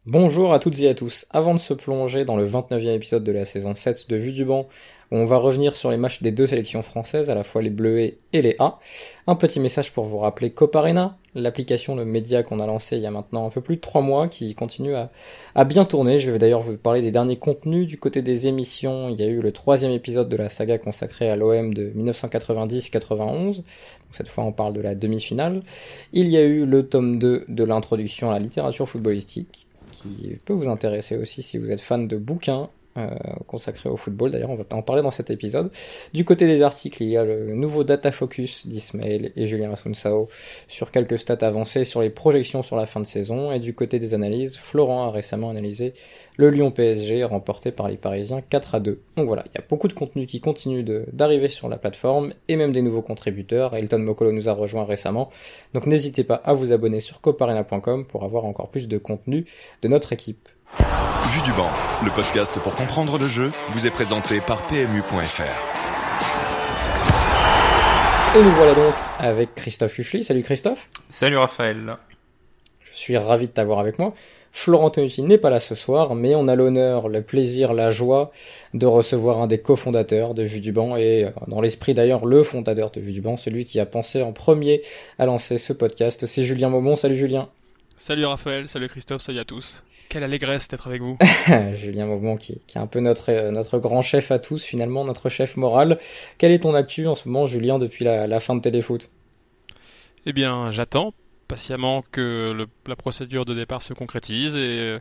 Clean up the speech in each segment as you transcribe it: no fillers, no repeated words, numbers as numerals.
Bonjour à toutes et à tous. Avant de se plonger dans le 29e épisode de la saison 7 de Vue du banc, où on va revenir sur les matchs des deux sélections françaises, à la fois les Bleuets et les A, un petit message pour vous rappeler Coparena, l'application, le média qu'on a lancé il y a maintenant un peu plus de 3 mois, qui continue à bien tourner. Je vais d'ailleurs vous parler des derniers contenus. Du côté des émissions, il y a eu le 3e épisode de la saga consacrée à l'OM de 1990-91. Donc cette fois on parle de la demi-finale. Il y a eu le tome 2 de l'introduction à la littérature footballistique, qui peut vous intéresser aussi si vous êtes fan de bouquins consacrés au football. D'ailleurs, on va en parler dans cet épisode. Du côté des articles, il y a le nouveau Data Focus d'Ismaël et Julien Asunsao sur quelques stats avancées sur les projections sur la fin de saison. Et du côté des analyses, Florent a récemment analysé le Lyon PSG remporté par les Parisiens 4-2. Donc voilà, il y a beaucoup de contenu qui continue d'arriver sur la plateforme et même des nouveaux contributeurs. Elton Mokolo nous a rejoint récemment. Donc n'hésitez pas à vous abonner sur coparena.com pour avoir encore plus de contenu de notre équipe. Vue du banc, le podcast pour comprendre le jeu, vous est présenté par PMU.fr. Et nous voilà donc avec Christophe Huchely. Salut Christophe. Salut Raphaël. Je suis ravi de t'avoir avec moi. Florent Tonucci n'est pas là ce soir, mais on a l'honneur, le plaisir, la joie de recevoir un des cofondateurs de Vue du banc et dans l'esprit d'ailleurs le fondateur de Vue du banc, celui qui a pensé en premier à lancer ce podcast. C'est Julien Maumont. Salut Julien. Salut Raphaël, salut Christophe, salut à tous. Quelle allégresse d'être avec vous. Julien Maumont qui est un peu notre grand chef à tous finalement, notre chef moral. Quelle est ton actu en ce moment Julien depuis la fin de Téléfoot? Eh bien, j'attends patiemment que la procédure de départ se concrétise et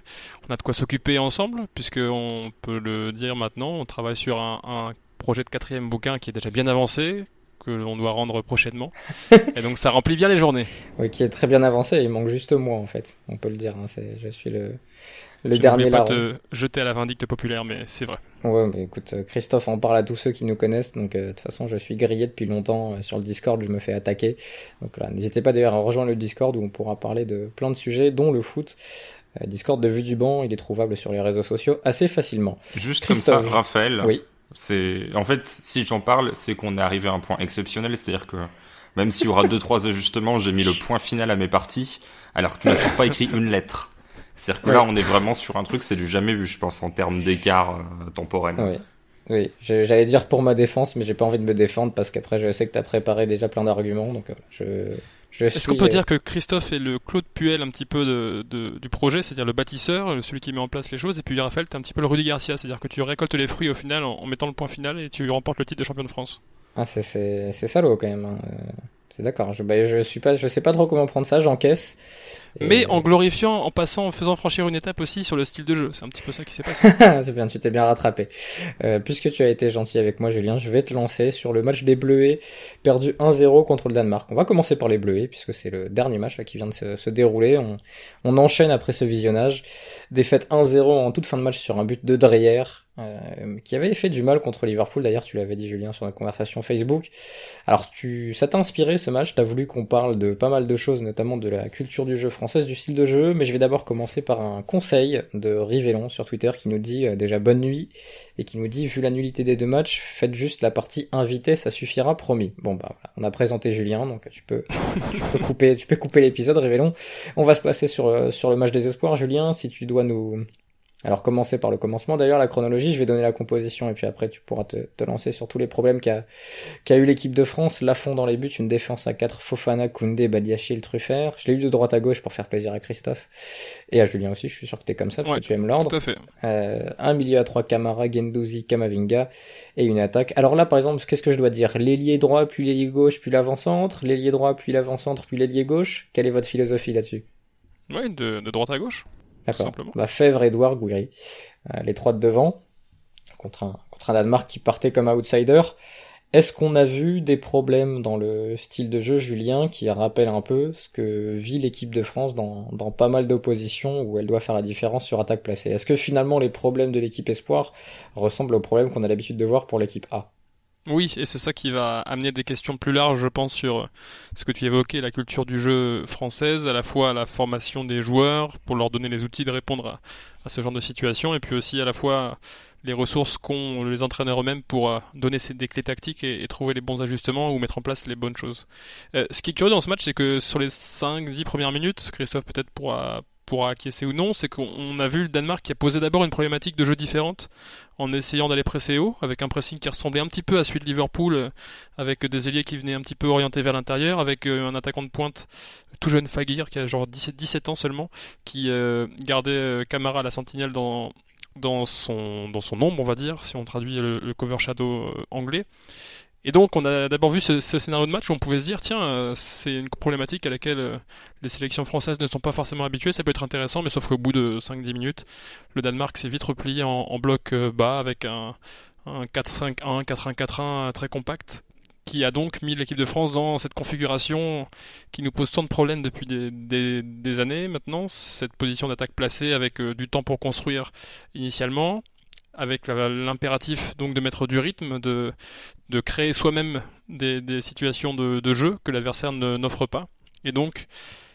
on a de quoi s'occuper ensemble, puisqu'on peut le dire maintenant, on travaille sur un projet de 4e bouquin qui est déjà bien avancé, que l'on doit rendre prochainement. Et donc ça remplit bien les journées. Oui, qui est très bien avancé, il manque juste moi en fait, on peut le dire, hein. Je suis le Je ne dernier voulais pas larron. te jeter à la vindicte populaire, mais c'est vrai. Ouais, mais écoute, Christophe en parle à tous ceux qui nous connaissent, donc de toute façon je suis grillé depuis longtemps sur le Discord, je me fais attaquer. Donc là, n'hésitez pas d'ailleurs à rejoindre le Discord où on pourra parler de plein de sujets, dont le foot. Discord de Vue du banc, il est trouvable sur les réseaux sociaux assez facilement. Juste Christophe. comme ça, Raphaël, Oui. en fait, si j'en parle, c'est qu'on est arrivé à un point exceptionnel, c'est-à-dire que même s'il y aura 2-3 ajustements, j'ai mis le point final à mes parties, alors que tu n'as toujours pas écrit une lettre. C'est-à-dire que là, on est vraiment sur un truc, c'est du jamais vu, je pense, en termes d'écart temporel. Oui. Oui, j'allais dire pour ma défense, mais j'ai pas envie de me défendre parce qu'après je sais que t'as préparé déjà plein d'arguments, donc je Est-ce qu'on suis. peut dire que Christophe est le Claude Puel un petit peu du projet, c'est-à-dire le bâtisseur, celui qui met en place les choses, et puis Raphaël, t'es un petit peu le Rudy Garcia, c'est-à-dire que tu récoltes les fruits au final en mettant le point final et tu remportes le titre de champion de France. Ah, c'est salaud quand même, hein. C'est d'accord. Je sais pas trop comment prendre ça, j'encaisse. Mais en glorifiant, en passant, en faisant franchir une étape aussi sur le style de jeu. C'est un petit peu ça qui s'est passé. C'est bien, tu t'es bien rattrapé. Puisque tu as été gentil avec moi, Julien, je vais te lancer sur le match des Bleuets, perdu 1-0 contre le Danemark. On va commencer par les Bleuets, puisque c'est le dernier match là, qui vient de se dérouler. On enchaîne après ce visionnage. Défaite 1-0 en toute fin de match sur un but de Dreyer, qui avait fait du mal contre Liverpool. D'ailleurs, tu l'avais dit, Julien, sur notre conversation Facebook. Alors, ça t'a inspiré ce match, t'as voulu qu'on parle de pas mal de choses, notamment de la culture du jeu française, du style de jeu, mais je vais d'abord commencer par un conseil de Rivellon sur Twitter qui nous dit déjà bonne nuit, et qui nous dit, vu la nullité des deux matchs, faites juste la partie invitée, ça suffira, promis. Bon bah voilà, on a présenté Julien, donc tu peux couper l'épisode, Rivellon. On va se placer sur le match des espoirs, Julien, si tu dois nous... Alors commencer par le commencement d'ailleurs, la chronologie, je vais donner la composition et puis après tu pourras te lancer sur tous les problèmes qu'a eu l'équipe de France. Lafond dans les buts, une défense à 4, Fofana, Koundé, Badiachil, Truffert. Je l'ai eu de droite à gauche pour faire plaisir à Christophe et à Julien aussi, je suis sûr que t'es comme ça parce que tu aimes l'ordre. Tout à fait. Un milieu à 3, Camara, Guendouzi, Kamavinga et une attaque. Alors là par exemple, qu'est-ce que je dois dire? L'ailier droit, puis l'ailier gauche, puis l'avant-centre, l'ailier droit, puis l'avant-centre, puis l'ailier gauche. Quelle est votre philosophie là-dessus? Oui, de droite à gauche. D'accord. Bah, Fèvre, Edouard, Gouiri. Les trois de devant. Contre un Danemark qui partait comme outsider. Est-ce qu'on a vu des problèmes dans le style de jeu, Julien, qui rappelle un peu ce que vit l'équipe de France dans pas mal d'oppositions où elle doit faire la différence sur attaque placée? Est-ce que finalement les problèmes de l'équipe Espoir ressemblent aux problèmes qu'on a l'habitude de voir pour l'équipe A? Oui, et c'est ça qui va amener des questions plus larges, je pense, sur ce que tu évoquais, la culture du jeu française, à la fois la formation des joueurs, pour leur donner les outils de répondre à ce genre de situation, et puis aussi à la fois les ressources qu'ont les entraîneurs eux-mêmes pour donner des clés tactiques et trouver les bons ajustements ou mettre en place les bonnes choses. Ce qui est curieux dans ce match, c'est que sur les 5-10 premières minutes, Christophe peut-être pourra pourra acquiescer ou non, c'est qu'on a vu le Danemark qui a posé d'abord une problématique de jeu différente en essayant d'aller presser haut, avec un pressing qui ressemblait un petit peu à celui de Liverpool, avec des ailiers qui venaient un petit peu orientés vers l'intérieur, avec un attaquant de pointe tout jeune Fagir qui a genre 17 ans seulement, qui gardait Kamara à la sentinelle dans son ombre, on va dire, si on traduit le cover shadow anglais. Et donc on a d'abord vu ce scénario de match où on pouvait se dire tiens, c'est une problématique à laquelle les sélections françaises ne sont pas forcément habituées, ça peut être intéressant, mais sauf qu'au bout de 5-10 minutes, le Danemark s'est vite replié en bloc bas avec un 4-5-1, 4-1-4-1 très compact, qui a donc mis l'équipe de France dans cette configuration qui nous pose tant de problèmes depuis des années maintenant, cette position d'attaque placée avec du temps pour construire initialement, avec l'impératif donc de mettre du rythme, de créer soi-même des situations de jeu que l'adversaire n'offre pas. Et donc,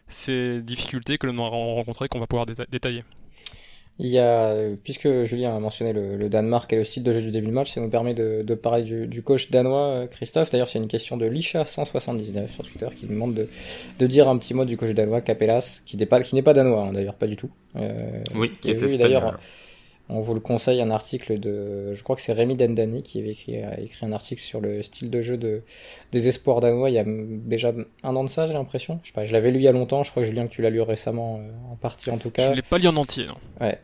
ces difficultés que l'on aura rencontrées, qu'on va pouvoir détailler. Il y a, puisque Julien a mentionné le Danemark et le style de jeu du début de match, ça nous permet de parler du coach danois, Christophe. D'ailleurs, c'est une question de Lisha179 sur Twitter qui nous demande de dire un petit mot du coach danois, Capellas, qui n'est pas danois, hein, d'ailleurs, pas du tout. Oui, qui est espagnol. D'ailleurs, on vous le conseille, un article je crois que c'est Rémi Dendani qui a écrit un article sur le style de jeu des espoirs danois il y a déjà un an de ça, j'ai l'impression. Je sais pas, je l'avais lu il y a longtemps, je crois que Julien que tu l'as lu récemment, en partie en tout cas. Je l'ai pas lu en entier, non. Ouais,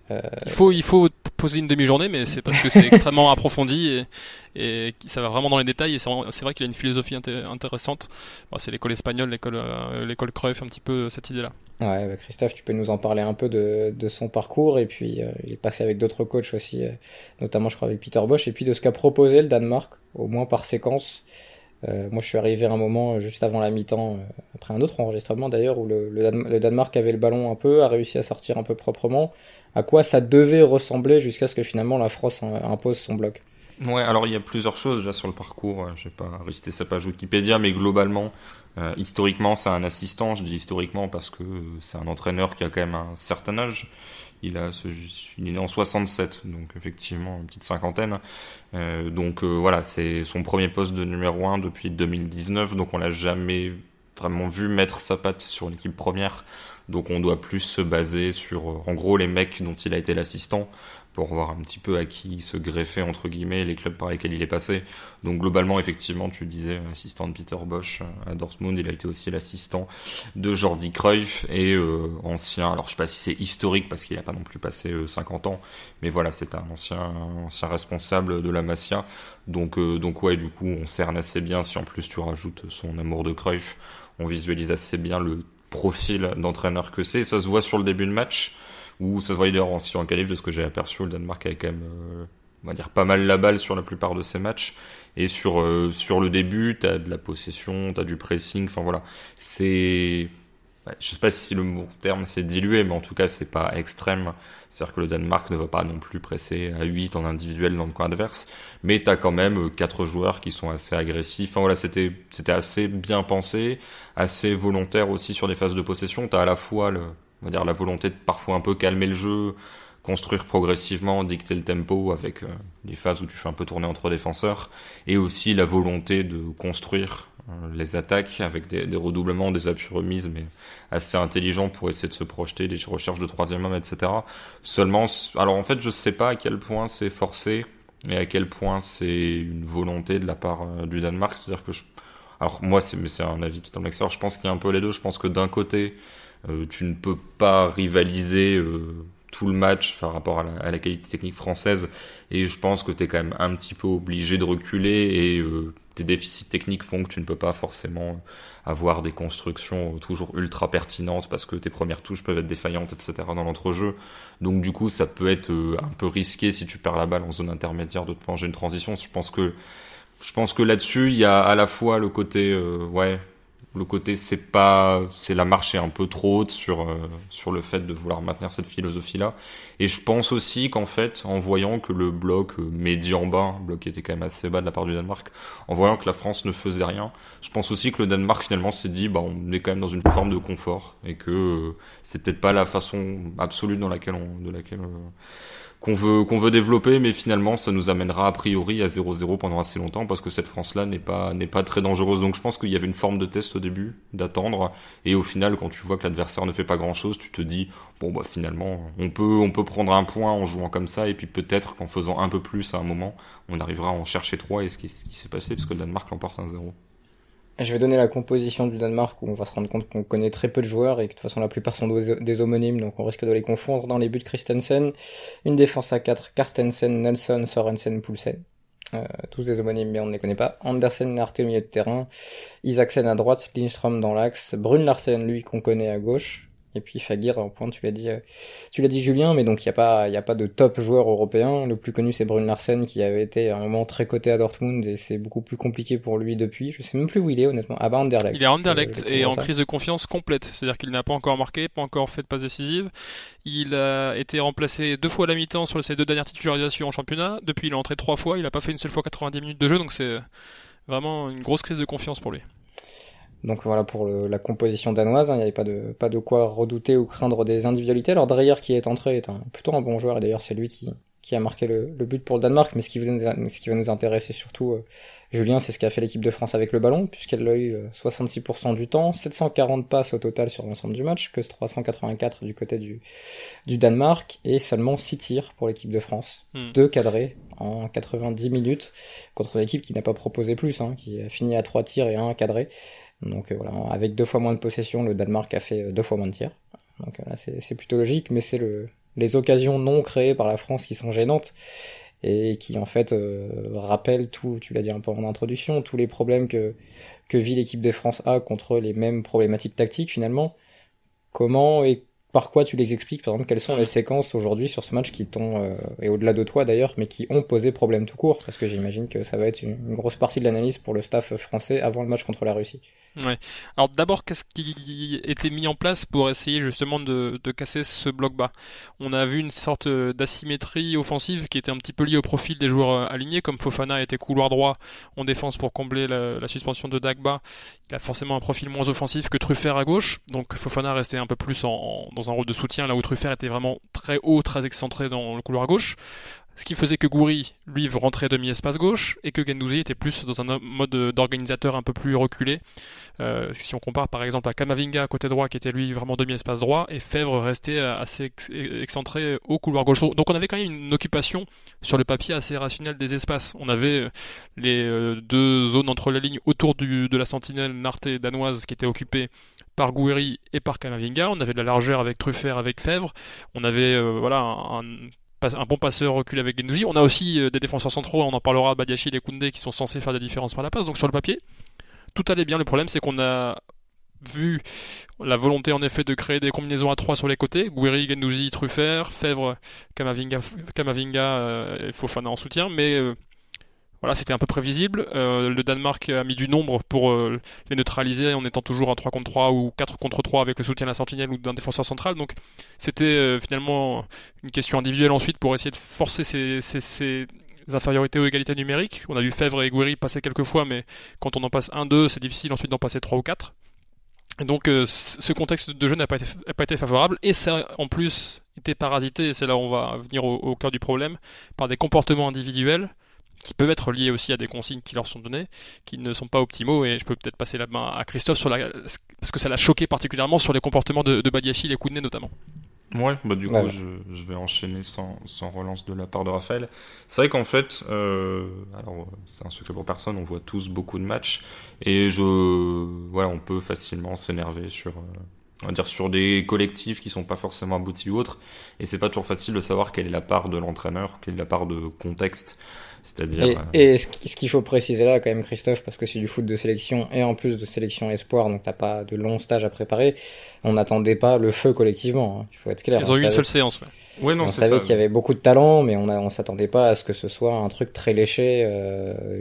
il faut poser une demi-journée, mais c'est parce que c'est extrêmement approfondi et ça va vraiment dans les détails, et c'est vrai qu'il a une philosophie intéressante. Bon, c'est l'école espagnole, l'école Cruyff, un petit peu cette idée-là. Ouais, bah Christophe, tu peux nous en parler un peu de son parcours, et puis il est passé avec d'autres coachs aussi, notamment je crois avec Peter Bosz, et puis de ce qu'a proposé le Danemark, au moins par séquence. Moi je suis arrivé à un moment juste avant la mi-temps, après un autre enregistrement d'ailleurs, où le Danemark avait le ballon un peu, a réussi à sortir un peu proprement, à quoi ça devait ressembler jusqu'à ce que finalement la France impose son bloc. Ouais, alors il y a plusieurs choses déjà sur le parcours, je vais pas réciter sa page Wikipédia, mais globalement, historiquement c'est un assistant, je dis historiquement parce que c'est un entraîneur qui a quand même un certain âge, il est né en 67, donc effectivement une petite cinquantaine, donc voilà, c'est son premier poste de numéro 1 depuis 2019, donc on l'a jamais vraiment vu mettre sa patte sur une équipe première, donc on doit plus se baser sur, en gros, les mecs dont il a été l'assistant, pour voir un petit peu à qui se greffer, entre guillemets, les clubs par lesquels il est passé. Donc globalement, effectivement, tu disais, assistant de Peter Bosz à Dortmund, il a été aussi l'assistant de Jordi Cruyff, et ancien, alors je sais pas si c'est historique, parce qu'il a pas non plus passé 50 ans, mais voilà, c'est un ancien responsable de la Masia. Donc ouais, du coup, on cerne assez bien, si en plus tu rajoutes son amour de Cruyff, on visualise assez bien le profil d'entraîneur que c'est. Ça se voit sur le début de match, où ça se voyait d'ailleurs aussi en qualif, de ce que j'ai aperçu, le Danemark avait quand même, on va dire, pas mal la balle sur la plupart de ses matchs. Et sur le début, t'as de la possession, t'as du pressing, enfin voilà. Je sais pas si le mot terme c'est dilué, mais en tout cas c'est pas extrême. C'est-à-dire que le Danemark ne va pas non plus presser à 8 en individuel dans le camp adverse, mais t'as quand même 4 joueurs qui sont assez agressifs. Enfin voilà, c'était assez bien pensé, assez volontaire aussi sur les phases de possession. T'as à la fois on va dire la volonté de parfois un peu calmer le jeu, construire progressivement, dicter le tempo avec les phases où tu fais un peu tourner entre défenseurs, et aussi la volonté de construire les attaques avec des redoublements, des appuis remises, mais assez intelligents pour essayer de se projeter, des recherches de troisième homme, etc. Seulement, alors en fait, je sais pas à quel point c'est forcé et à quel point c'est une volonté de la part du Danemark. C'est-à-dire que alors moi, c'est un avis totalement extérieur. Je pense qu'il y a un peu les deux. Je pense que d'un côté, tu ne peux pas rivaliser tout le match par rapport à la qualité technique française, et je pense que tu es quand même un petit peu obligé de reculer, et tes déficits techniques font que tu ne peux pas forcément avoir des constructions toujours ultra pertinentes, parce que tes premières touches peuvent être défaillantes, etc. dans l'entrejeu. Donc du coup, ça peut être un peu risqué, si tu perds la balle en zone intermédiaire, de te manger une transition. Je pense que là-dessus, il y a à la fois le côté le côté c'est la marche est un peu trop haute sur le fait de vouloir maintenir cette philosophie-là. Et je pense aussi qu'en fait, en voyant que le bloc médian bas, un bloc qui était quand même assez bas de la part du Danemark, en voyant que la France ne faisait rien, je pense aussi que le Danemark finalement s'est dit, on est quand même dans une forme de confort, et que c'est peut-être pas la façon absolue qu'on veut développer, mais finalement ça nous amènera a priori à 0-0 pendant assez longtemps parce que cette France-là n'est pas très dangereuse. Donc je pense qu'il y avait une forme de test au début, d'attendre, et au final quand tu vois que l'adversaire ne fait pas grand-chose, tu te dis bon bah finalement on peut prendre un point en jouant comme ça, et puis peut-être qu'en faisant un peu plus à un moment, on arrivera à en chercher 3, et ce qui s'est passé parce que le Danemark l'emporte 1-0. Je vais donner la composition du Danemark où on va se rendre compte qu'on connaît très peu de joueurs et que de toute façon la plupart sont des homonymes, donc on risque de les confondre. Dans les buts, Christensen, une défense à 4, Carstensen, Nelson, Sorensen, Poulsen. Tous des homonymes mais on ne les connaît pas. Andersen, Narte au milieu de terrain, Isaksen à droite, Lindström dans l'axe, Brune Larsen, lui qu'on connaît à gauche, et puis Fagir en pointe, tu l'as dit Julien, mais donc il y a pas de top joueur européen. Le plus connu c'est Brune Larsen qui avait été à un moment très coté à Dortmund et c'est beaucoup plus compliqué pour lui depuis. Je sais même plus où il est honnêtement. Ah bah Anderlecht. Il est à Anderlecht et en crise de confiance complète, c'est-à-dire qu'il n'a pas encore marqué, pas encore fait de passe décisive. Il a été remplacé 2 fois à la mi-temps sur ses 2 dernières titularisations en championnat. Depuis il est entré 3 fois, il a pas fait une seule fois 90 minutes de jeu, donc c'est vraiment une grosse crise de confiance pour lui. Donc voilà pour la composition danoise, il n'y avait pas de quoi redouter ou craindre des individualités. Alors Dreyer qui est entré est plutôt un bon joueur et d'ailleurs c'est lui qui a marqué le but pour le Danemark, mais ce qui va nous intéresser surtout, Julien, c'est ce qu'a fait l'équipe de France avec le ballon, puisqu'elle l'a eu 66% du temps, 740 passes au total sur l'ensemble du match, que 384 du côté du Danemark, et seulement 6 tirs pour l'équipe de France. 2 cadrés en 90 minutes, contre une équipe qui n'a pas proposé plus, qui a fini à 3 tirs et 1 cadré. Donc voilà, avec 2 fois moins de possession, le Danemark a fait 2 fois moins de tirs. Donc là, c'est plutôt logique, mais c'est les occasions non créées par la France qui sont gênantes et qui en fait rappellent tout, tu l'as dit un peu en introduction, tous les problèmes que vit l'équipe de France A contre les mêmes problématiques tactiques finalement. Comment et par quoi tu les expliques, par exemple, quelles sont les séquences aujourd'hui sur ce match qui t'ont, et au-delà de toi d'ailleurs, mais qui ont posé problème tout court, parce que j'imagine que ça va être une grosse partie de l'analyse pour le staff français avant le match contre la Russie. Ouais. Alors d'abord, qu'est-ce qui était mis en place pour essayer justement de casser ce bloc bas? On a vu une sorte d'asymétrie offensive qui était un petit peu liée au profil des joueurs alignés, comme Fofana était couloir droit en défense pour combler la suspension de Dagba. Il a forcément un profil moins offensif que Truffert à gauche, donc Fofana restait un peu plus dans un rôle de soutien, là où Truffert était vraiment très haut, très excentré dans le couloir gauche. Ce qui faisait que Gouiri, lui, rentrait demi-espace gauche et que Guendouzi était plus dans un mode d'organisateur un peu plus reculé. Si on compare par exemple à Camavinga côté droit qui était lui vraiment demi-espace droit et Fèvre restait assez excentré au couloir gauche. Donc on avait quand même une occupation sur le papier assez rationnelle des espaces. On avait les 2 zones entre les lignes autour de la sentinelle Narte danoise qui étaient occupées par Gouiri et par Camavinga. On avait de la largeur avec Truffert, avec Fèvre. On avait un bon passeur reculé avec Guendouzi. On a aussi des défenseurs centraux, on en parlera, Badiachil et Koundé, qui sont censés faire des différences par la passe. Donc sur le papier, tout allait bien. Le problème, c'est qu'on a vu la volonté en effet de créer des combinaisons à 3 sur les côtés. Gouiri, Guendouzi, Truffert, Fèvre, Camavinga et Fofana en soutien. Mais voilà, c'était un peu prévisible. Le Danemark a mis du nombre pour les neutraliser en étant toujours en 3 contre 3 ou 4 contre 3 avec le soutien de la sentinelle ou d'un défenseur central. Donc c'était finalement une question individuelle ensuite pour essayer de forcer ces infériorités ou égalités numériques. On a vu Fèvre et Gouiri passer quelques fois, mais quand on en passe 1-2, c'est difficile ensuite d'en passer 3 ou 4. Et donc ce contexte de jeu n'a pas été favorable, et ça en plus été parasité, et c'est là où on va venir au cœur du problème, par des comportements individuels qui peuvent être liés aussi à des consignes qui leur sont données, qui ne sont pas optimaux, et je peux peut-être passer la main à Christophe parce que ça l'a choqué particulièrement sur les comportements de Badiachil et Koundé notamment. Ouais, bah du coup, je vais enchaîner sans relance de la part de Raphaël. C'est vrai qu'en fait, alors c'est un secret pour personne, on voit tous beaucoup de matchs, et on peut facilement s'énerver sur des collectifs qui sont pas forcément aboutis ou autres, et c'est pas toujours facile de savoir quelle est la part de l'entraîneur, quelle est la part de contexte. C'est-à-dire. Et ce qu'il faut préciser là, quand même, Christophe, parce que c'est du foot de sélection et en plus de sélection espoir, donc t'as pas de long stage à préparer. On n'attendait pas le feu collectivement. Il faut être clair. Ils ont eu une seule séance. Ouais, non, on savait qu'il y avait beaucoup de talent, mais on s'attendait pas à ce que ce soit un truc très léché,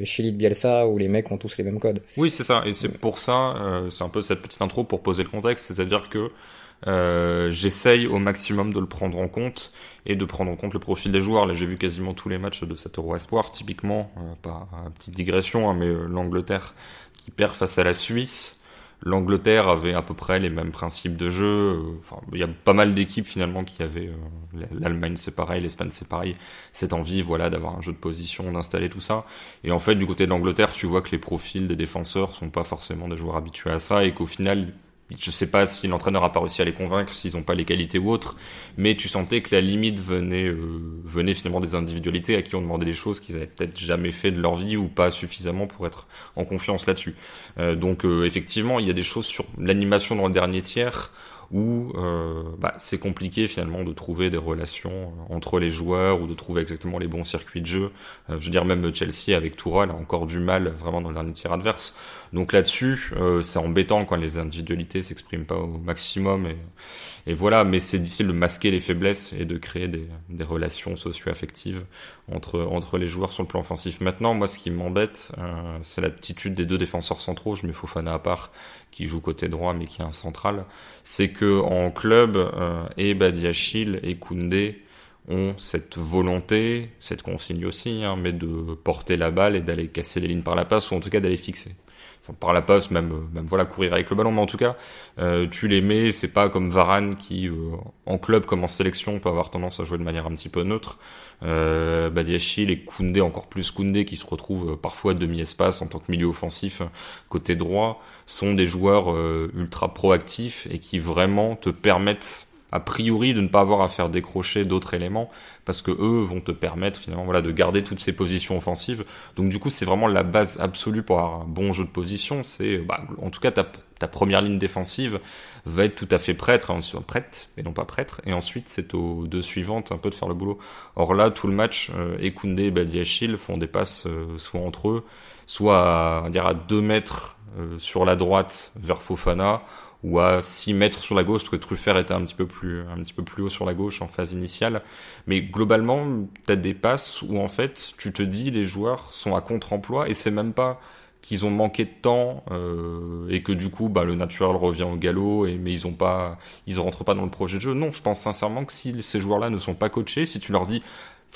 Chili de Bielsa, où les mecs ont tous les mêmes codes. Oui, c'est ça. Et c'est pour ça, c'est un peu cette petite intro pour poser le contexte, c'est-à-dire que j'essaye au maximum de le prendre en compte et de prendre en compte le profil des joueurs. Là, j'ai vu quasiment tous les matchs de cet Euro Espoir, typiquement, pas une petite digression, mais l'Angleterre qui perd face à la Suisse. L'Angleterre avait à peu près les mêmes principes de jeu. Enfin, il y a pas mal d'équipes finalement qui avaient. L'Allemagne c'est pareil, l'Espagne c'est pareil. Cette envie, voilà, d'avoir un jeu de position, d'installer tout ça. Et en fait, du côté de l'Angleterre, tu vois que les profils des défenseurs sont pas forcément des joueurs habitués à ça et qu'au final, je sais pas si l'entraîneur a pas réussi à les convaincre, s'ils ont pas les qualités ou autres, mais tu sentais que la limite venait finalement des individualités à qui on demandait des choses qu'ils avaient peut-être jamais fait de leur vie ou pas suffisamment pour être en confiance là-dessus. Donc effectivement, il y a des choses sur l'animation dans le dernier tiers où c'est compliqué finalement de trouver des relations entre les joueurs ou de trouver exactement les bons circuits de jeu. Je veux dire, même Chelsea avec Tourelle a encore du mal vraiment dans le dernier tiers adverse. Donc là-dessus, c'est embêtant quand les individualités s'expriment pas au maximum et voilà, mais c'est difficile de masquer les faiblesses et de créer des relations socio-affectives entre les joueurs sur le plan offensif. Maintenant, moi, ce qui m'embête, c'est l'attitude des deux défenseurs centraux, je mets Fofana à part, qui joue côté droit mais qui est un central. C'est que en club, et Badiachil et Koundé ont cette volonté, cette consigne aussi, mais de porter la balle et d'aller casser les lignes par la passe ou en tout cas d'aller fixer. Enfin, par la passe, même voilà, courir avec le ballon, mais en tout cas, tu les mets, c'est pas comme Varane qui, en club comme en sélection, peut avoir tendance à jouer de manière un petit peu neutre. Badiachil et Koundé, encore plus Koundé, qui se retrouve parfois demi-espace en tant que milieu offensif côté droit, sont des joueurs ultra proactifs et qui vraiment te permettent a priori de ne pas avoir à faire décrocher d'autres éléments parce que eux vont te permettre finalement voilà de garder toutes ces positions offensives. Donc du coup c'est vraiment la base absolue pour avoir un bon jeu de position, c'est en tout cas ta première ligne défensive va être tout à fait prête et non pas prête, et ensuite c'est aux deux suivantes un peu de faire le boulot. Or là tout le match Koundé et Badiachil font des passes soit entre eux, soit à 2 mètres sur la droite vers Fofana ou à 6 mètres sur la gauche, parce que Truffert était un petit peu plus haut sur la gauche en phase initiale. Mais globalement, t'as des passes où en fait, tu te dis les joueurs sont à contre-emploi et c'est même pas qu'ils ont manqué de temps et que du coup le naturel revient au galop mais ils rentrent pas dans le projet de jeu. Non, je pense sincèrement que si ces joueurs-là ne sont pas coachés, si tu leur dis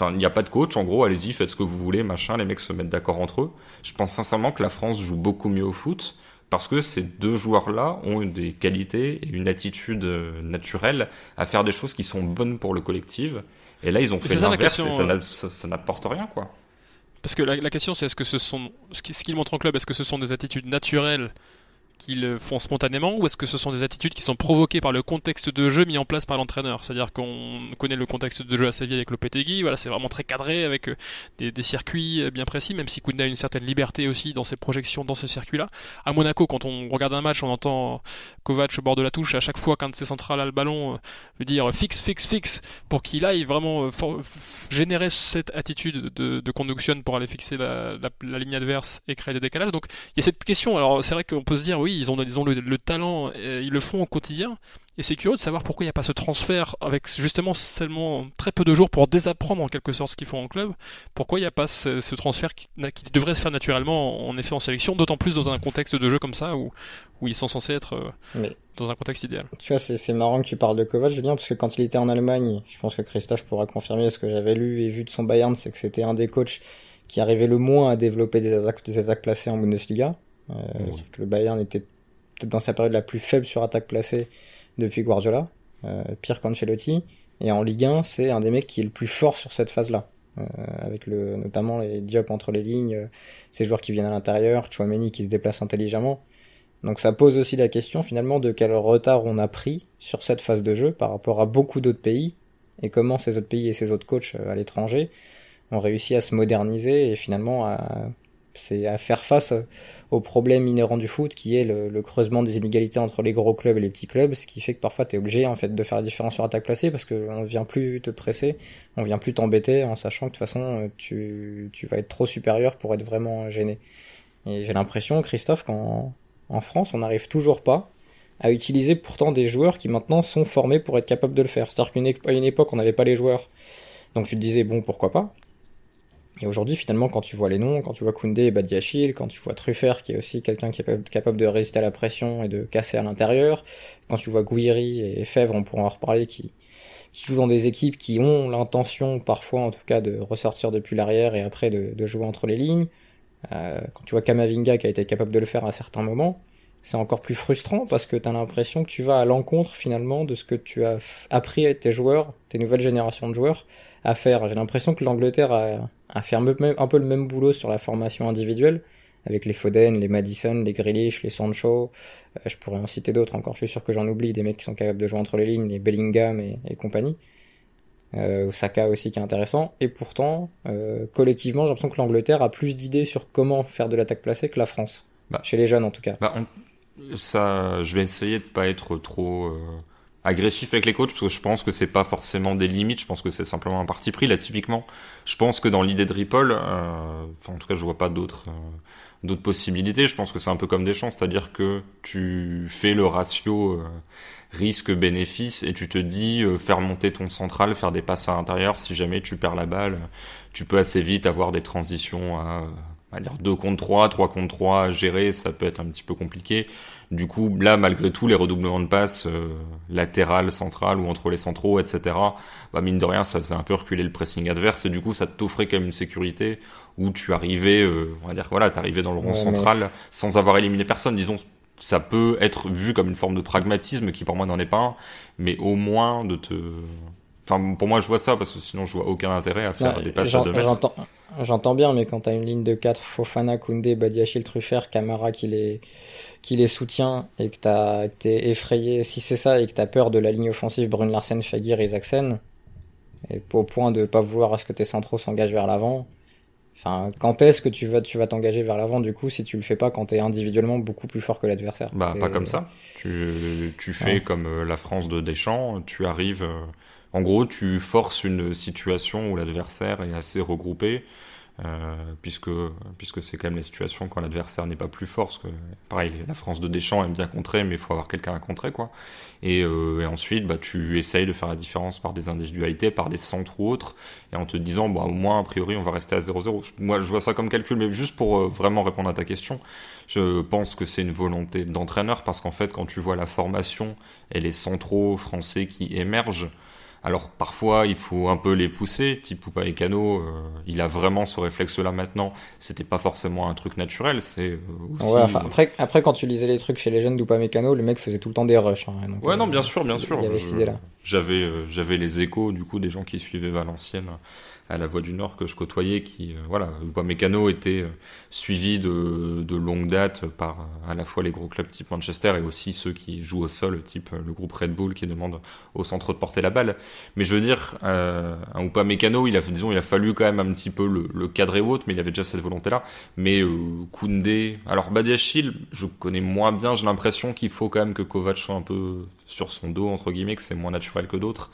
il n'y a pas de coach, en gros, allez-y, faites ce que vous voulez, machin, les mecs se mettent d'accord entre eux. Je pense sincèrement que la France joue beaucoup mieux au foot parce que ces deux joueurs-là ont des qualités et une attitude naturelle à faire des choses qui sont bonnes pour le collectif. Et là, ils ont fait l'inverse et ça n'apporte rien, quoi. Parce que la question, c'est est-ce que ce qu'ils montrent en club, est-ce que ce sont des attitudes naturelles qu'ils font spontanément, ou est-ce que ce sont des attitudes qui sont provoquées par le contexte de jeu mis en place par l'entraîneur? C'est-à-dire qu'on connaît le contexte de jeu à Séville avec Lopetegui, voilà, c'est vraiment très cadré avec des circuits bien précis, même si Koundé a une certaine liberté aussi dans ses projections dans ces circuits-là. À Monaco, quand on regarde un match, on entend Kovac au bord de la touche, à chaque fois qu'un de ses centrales a le ballon, lui dire fixe, pour qu'il aille vraiment générer cette attitude de conduction pour aller fixer la ligne adverse et créer des décalages. Donc il y a cette question, alors c'est vrai qu'on peut se dire oui, ils ont le talent, ils le font au quotidien, et c'est curieux de savoir pourquoi il n'y a pas ce transfert avec justement seulement très peu de jours pour désapprendre en quelque sorte ce qu'ils font en club. Pourquoi il n'y a pas ce transfert qui devrait se faire naturellement en effet en sélection, d'autant plus dans un contexte de jeu comme ça où ils sont censés être dans un contexte idéal. Tu vois, c'est marrant que tu parles de Kovac, Julien, parce que quand il était en Allemagne, je pense que Christophe pourra confirmer ce que j'avais lu et vu de son Bayern, c'est que c'était un des coachs qui arrivait le moins à développer des attaques placées en Bundesliga. C'est que le Bayern était peut-être dans sa période la plus faible sur attaque placée depuis Guardiola, pire qu'Ancelotti, et en Ligue 1 c'est un des mecs qui est le plus fort sur cette phase-là, avec notamment les Diop entre les lignes, ces joueurs qui viennent à l'intérieur, Tchouaméni qui se déplace intelligemment. Donc ça pose aussi la question finalement de quel retard on a pris sur cette phase de jeu par rapport à beaucoup d'autres pays, et comment ces autres pays et ces autres coachs à l'étranger ont réussi à se moderniser et finalement à faire face au problème inhérent du foot qui est le creusement des inégalités entre les gros clubs et les petits clubs, ce qui fait que parfois t'es obligé en fait de faire la différence sur attaque placée parce qu'on vient plus te presser, on vient plus t'embêter en sachant que de toute façon tu vas être trop supérieur pour être vraiment gêné. Et j'ai l'impression, Christophe, qu'en France on n'arrive toujours pas à utiliser pourtant des joueurs qui maintenant sont formés pour être capables de le faire. C'est-à-dire qu'à une époque on n'avait pas les joueurs, donc tu te disais bon pourquoi pas. Et aujourd'hui, finalement, quand tu vois les noms, quand tu vois Koundé et Badiachil, quand tu vois Truffert, qui est aussi quelqu'un qui est capable de résister à la pression et de casser à l'intérieur, quand tu vois Gouiri et Fèvre, on pourra en reparler, qui jouent dans des équipes qui ont l'intention, parfois en tout cas, de ressortir depuis l'arrière et après de jouer entre les lignes, quand tu vois Kamavinga qui a été capable de le faire à certains moments, c'est encore plus frustrant parce que t'as l'impression que tu vas à l'encontre finalement de ce que tu as appris à tes joueurs, tes nouvelles générations de joueurs à faire. J'ai l'impression que l'Angleterre a fait un peu le même boulot sur la formation individuelle, avec les Foden, les Maddison, les Grealish, les Sancho, je pourrais en citer d'autres encore, je suis sûr que j'en oublie, des mecs qui sont capables de jouer entre les lignes, les Bellingham et compagnie. Saka aussi qui est intéressant, et pourtant collectivement j'ai l'impression que l'Angleterre a plus d'idées sur comment faire de l'attaque placée que la France, chez les jeunes en tout cas. Je vais essayer de pas être trop agressif avec les coachs, parce que je pense que c'est pas forcément des limites, je pense que c'est simplement un parti pris. Là typiquement, je pense que dans l'idée de Ripoll, en tout cas je vois pas d'autres possibilités. Je pense que c'est un peu comme Deschamps, c'est-à-dire que tu fais le ratio risque-bénéfice et tu te dis faire monter ton central, faire des passes à l'intérieur, si jamais tu perds la balle, tu peux assez vite avoir des transitions à dire 2 contre 3, 3 contre 3 à gérer, ça peut être un petit peu compliqué. Du coup, là, malgré tout, les redoublements de passes latérales, centrales ou entre les centraux, etc., mine de rien, ça faisait un peu reculer le pressing adverse et du coup, ça t'offrait quand même une sécurité où tu arrivais, on va dire, t'arrivais dans le rond central sans avoir éliminé personne, disons. Ça peut être vu comme une forme de pragmatisme qui pour moi n'en est pas un, mais au moins pour moi je vois ça parce que sinon je vois aucun intérêt à faire des passes à 2 mètres. J'entends bien, mais quand t'as une ligne de 4, Fofana, Koundé, Badiachil, Truffert, Camara qui les soutient et que t'es effrayé, si c'est ça, et que t'as peur de la ligne offensive Brune Larsen, Fagir, Isaksen, et au point de pas vouloir à ce que tes centraux s'engagent vers l'avant. Enfin, quand est-ce que tu vas t'engager vers l'avant, du coup, si tu le fais pas quand t'es individuellement beaucoup plus fort que l'adversaire? Pas comme ça. Tu fais comme la France de Deschamps, tu arrives, en gros, tu forces une situation où l'adversaire est assez regroupé, puisque c'est quand même les situations quand l'adversaire n'est pas plus fort, parce que pareil, la France de Deschamps aime bien contrer, mais il faut avoir quelqu'un à contrer, quoi. Et ensuite, tu essayes de faire la différence par des individualités, par des centres ou autres, et en te disant, au moins, a priori, on va rester à 0-0. Moi, je vois ça comme calcul, mais juste pour vraiment répondre à ta question, je pense que c'est une volonté d'entraîneur, parce qu'en fait, quand tu vois la formation et les centraux français qui émergent, alors parfois il faut un peu les pousser, type Upamecano, il a vraiment ce réflexe-là maintenant. C'était pas forcément un truc naturel, c'est aussi. Ouais, après quand tu lisais les trucs chez les jeunes d'Upamecano, le mec faisait tout le temps des rushs. Donc, non, bien sûr. Il y avait cette idée-là. J'avais les échos du coup des gens qui suivaient Valenciennes à la Voix du Nord que je côtoyais, qui Upamecano était suivi de longue date par à la fois les gros clubs type Manchester et aussi ceux qui jouent au sol, type le groupe Red Bull qui demande au centre de porter la balle. Mais je veux dire, un Upamecano, il a fallu quand même un petit peu le cadrer ou autre, mais il avait déjà cette volonté-là. Mais Koundé, alors Badiachil, je connais moins bien, j'ai l'impression qu'il faut quand même que Kovac soit un peu sur son dos, entre guillemets, que c'est moins naturel que d'autres.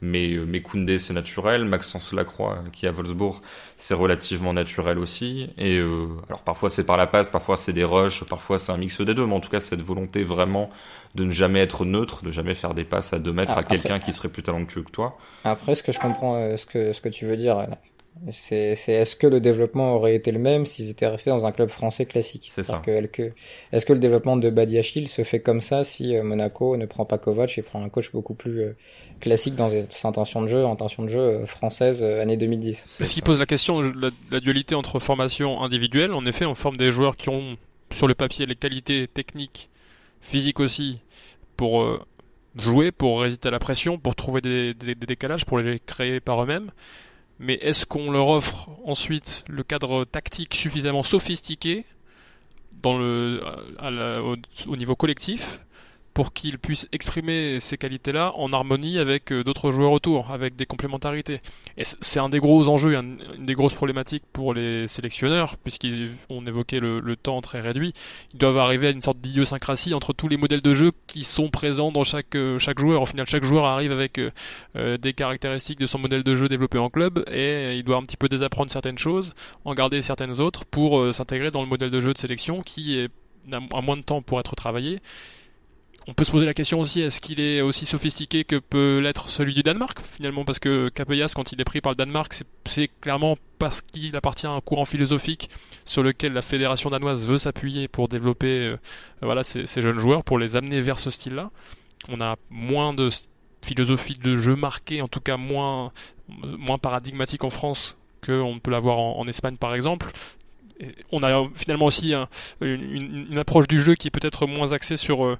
Mais Koundé, c'est naturel. Maxence Lacroix, qui est à Wolfsburg, c'est relativement naturel aussi. Et alors parfois c'est par la passe, parfois c'est des rushs, parfois c'est un mix des deux. Mais en tout cas, cette volonté vraiment de ne jamais être neutre, de jamais faire des passes à 2 mètres à quelqu'un qui serait plus talentueux que toi. Après, ce que je comprends, ce que tu veux dire, c'est est-ce que le développement aurait été le même s'ils étaient restés dans un club français classique? C'est ça. Est-ce que le développement de Badiachil se fait comme ça si Monaco ne prend pas Kovac et prend un coach beaucoup plus classique dans ses intentions de jeu française année 2010? C'est ce qui pose la question de la dualité entre formation individuelle. En effet, on forme des joueurs qui ont sur le papier les qualités techniques, physiques aussi, pour jouer, pour résister à la pression, pour trouver des décalages, pour les créer par eux-mêmes. Mais est-ce qu'on leur offre ensuite le cadre tactique suffisamment sophistiqué au niveau collectif pour qu'ils puissent exprimer ces qualités-là en harmonie avec d'autres joueurs autour, avec des complémentarités? Et c'est un des gros enjeux, une des grosses problématiques pour les sélectionneurs, puisqu'on évoquait le temps très réduit. Ils doivent arriver à une sorte d'idiosyncrasie entre tous les modèles de jeu qui sont présents dans chaque joueur. Au final, chaque joueur arrive avec des caractéristiques de son modèle de jeu développé en club, et il doit un petit peu désapprendre certaines choses, en garder certaines autres, pour s'intégrer dans le modèle de jeu de sélection qui a moins de temps pour être travaillé. On peut se poser la question aussi, est-ce qu'il est aussi sophistiqué que peut l'être celui du Danemark, finalement, parce que Capellas, quand il est pris par le Danemark, c'est clairement parce qu'il appartient à un courant philosophique sur lequel la fédération danoise veut s'appuyer pour développer ces jeunes joueurs, pour les amener vers ce style-là. On a moins de philosophie de jeu marquée, en tout cas moins paradigmatique en France qu'on peut l'avoir en Espagne, par exemple. on a finalement aussi une approche du jeu qui est peut-être moins axée sur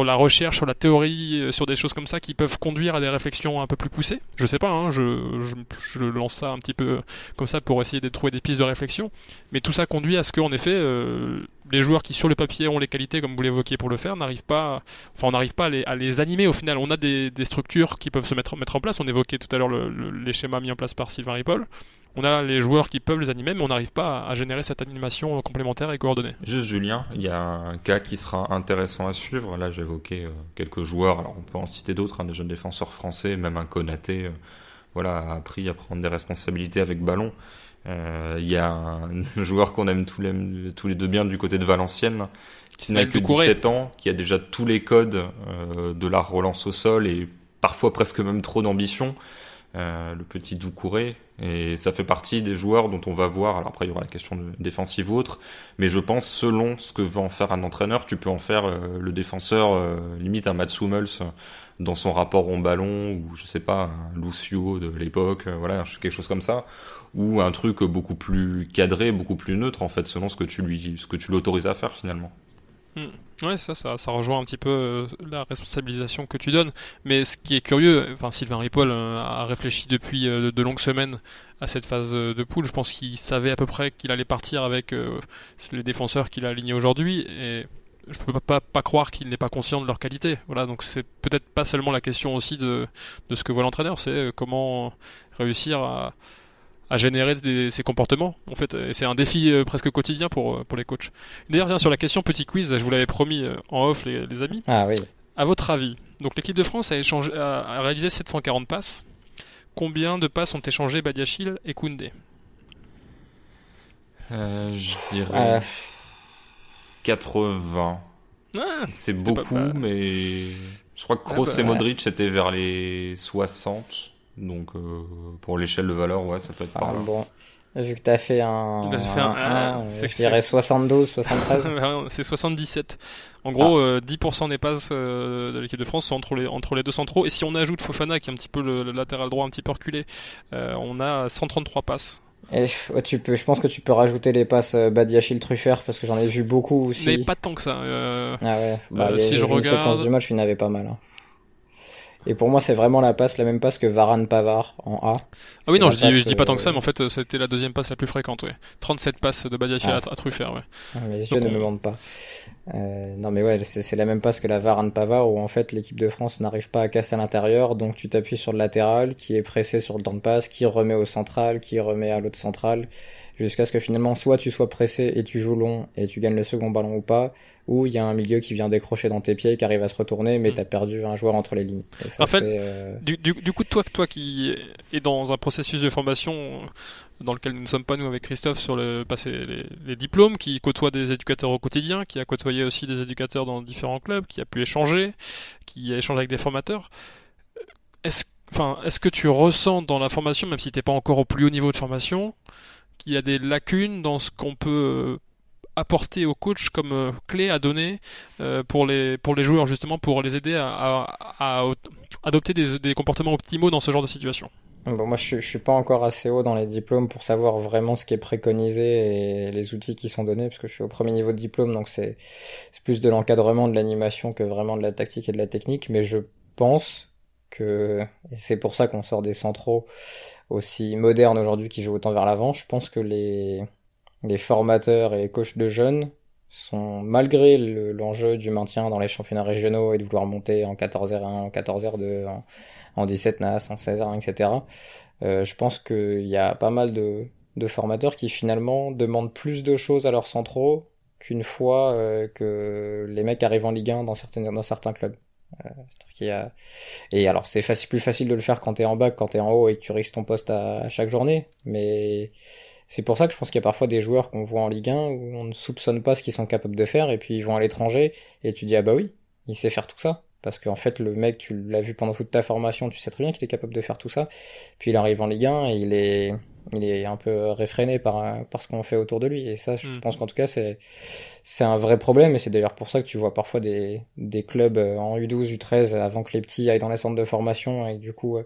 la recherche, sur la théorie, sur des choses comme ça qui peuvent conduire à des réflexions un peu plus poussées. Je sais pas, hein, je lance ça un petit peu comme ça pour essayer de trouver des pistes de réflexion. Mais tout ça conduit à ce qu'en effet, les joueurs qui sur le papier ont les qualités, comme vous l'évoquiez pour le faire, on n'arrive pas à les animer au final. On a des structures qui peuvent se mettre en place. On évoquait tout à l'heure les schémas mis en place par Sylvain Ripoll. On a les joueurs qui peuvent les animer, mais on n'arrive pas à générer cette animation complémentaire et coordonnée. Juste Julien, il y a un cas qui sera intéressant à suivre. Là, j'évoquais quelques joueurs. Alors, on peut en citer d'autres, des jeunes défenseurs français, même un Konaté, a appris à prendre des responsabilités avec ballon. Il y a un joueur qu'on aime tous les deux bien du côté de Valenciennes, qui n'a que 17 ans, qui a déjà tous les codes de la relance au sol et parfois presque même trop d'ambition. Le petit Doucouré, et ça fait partie des joueurs dont on va voir, alors après il y aura la question défensive ou autre, mais je pense selon ce que va en faire un entraîneur, tu peux en faire le défenseur limite un Mats Hummels dans son rapport au ballon, ou je sais pas, un Lucio de l'époque, quelque chose comme ça, ou un truc beaucoup plus cadré, beaucoup plus neutre en fait, selon ce que tu l'autorises à faire finalement. Ouais, ça rejoint un petit peu la responsabilisation que tu donnes. Mais ce qui est curieux, Sylvain Ripoll a réfléchi depuis de longues semaines à cette phase de poule. Je pense qu'il savait à peu près qu'il allait partir avec les défenseurs qu'il a alignés aujourd'hui. Et je peux pas croire qu'il n'est pas conscient de leur qualité. Voilà, donc c'est peut-être pas seulement la question aussi de ce que voit l'entraîneur, c'est comment réussir à générer ces comportements. En fait, c'est un défi presque quotidien pour les coachs. D'ailleurs, sur la question petit quiz, je vous l'avais promis en off, les amis. Ah oui. À votre avis, donc l'équipe de France a réalisé 740 passes. Combien de passes ont échangé Badiachil et Koundé ? Je dirais 80. C'est beaucoup, mais je crois que Kroos et Modric étaient vers les 60. Donc, pour l'échelle de valeur, ça peut être pas mal. Bon, vu que t'as fait un je dirais c'est 72, 73. C'est 77. En gros, 10% des passes de l'équipe de France sont entre les deux centraux. Et si on ajoute Fofana, qui est un petit peu le latéral droit un petit peu reculé, on a 133 passes. Et je pense que tu peux rajouter les passes Badiachil Truffert, parce que j'en ai vu beaucoup aussi. Mais pas tant que ça. Si je regarde, séquence du match, il y en avait pas mal. Et pour moi, c'est vraiment la même passe que Varane-Pavard en A. Ah oui, non, je dis pas tant que ça, mais en fait, c'était la deuxième passe la plus fréquente, ouais. 37 passes de Badiachil à Truffert, ouais. Mes yeux ne me mentent pas. Non, mais c'est la même passe que la Varane-Pavard, où en fait, l'équipe de France n'arrive pas à casser à l'intérieur, donc tu t'appuies sur le latéral, qui est pressé sur le temps de passe, qui remet au central, qui remet à l'autre central, jusqu'à ce que finalement, soit tu sois pressé et tu joues long et tu gagnes le second ballon ou pas, ou il y a un milieu qui vient décrocher dans tes pieds, qui arrive à se retourner, mais t'as perdu un joueur entre les lignes. Et ça, en fait, du coup, toi qui est dans un processus de formation dans lequel nous ne sommes pas, nous, avec Christophe, sur les diplômes, qui côtoie des éducateurs au quotidien, qui a côtoyé aussi des éducateurs dans différents clubs, qui a pu échanger, qui a échangé avec des formateurs, est-ce que tu ressens dans la formation, même si t'es pas encore au plus haut niveau de formation, qu'il y a des lacunes dans ce qu'on peut apporter aux coachs comme clé à donner pour les joueurs, justement, pour les aider à adopter des comportements optimaux dans ce genre de situation? Bon, moi, je suis pas encore assez haut dans les diplômes pour savoir vraiment ce qui est préconisé et les outils qui sont donnés, parce que je suis au premier niveau de diplôme, donc c'est plus de l'encadrement, de l'animation que vraiment de la tactique et de la technique, mais je pense que, et c'est pour ça qu'on sort des centraux aussi modernes aujourd'hui qui jouent autant vers l'avant, je pense que les formateurs et les coachs de jeunes sont, malgré l'enjeu du maintien dans les championnats régionaux et de vouloir monter en 14R1, en 14R2, en 17 NAS, en 16R1, etc. Je pense qu'il y a pas mal de formateurs qui finalement demandent plus de choses à leurs centraux qu'une fois que les mecs arrivent en Ligue 1 dans certains clubs. Et alors c'est plus facile de le faire quand t'es en bas que quand t'es en haut et que tu risques ton poste à chaque journée, mais c'est pour ça que je pense qu'il y a parfois des joueurs qu'on voit en Ligue 1 où on ne soupçonne pas ce qu'ils sont capables de faire, et puis ils vont à l'étranger et tu dis ah bah oui, il sait faire tout ça, parce qu'en fait le mec, tu l'as vu pendant toute ta formation, tu sais très bien qu'il est capable de faire tout ça, puis il arrive en Ligue 1 et il est un peu réfréné par ce qu'on fait autour de lui, et ça je pense qu'en tout cas c'est un vrai problème, et c'est d'ailleurs pour ça que tu vois parfois des clubs en U12, U13 avant que les petits aillent dans les centres de formation, et du coup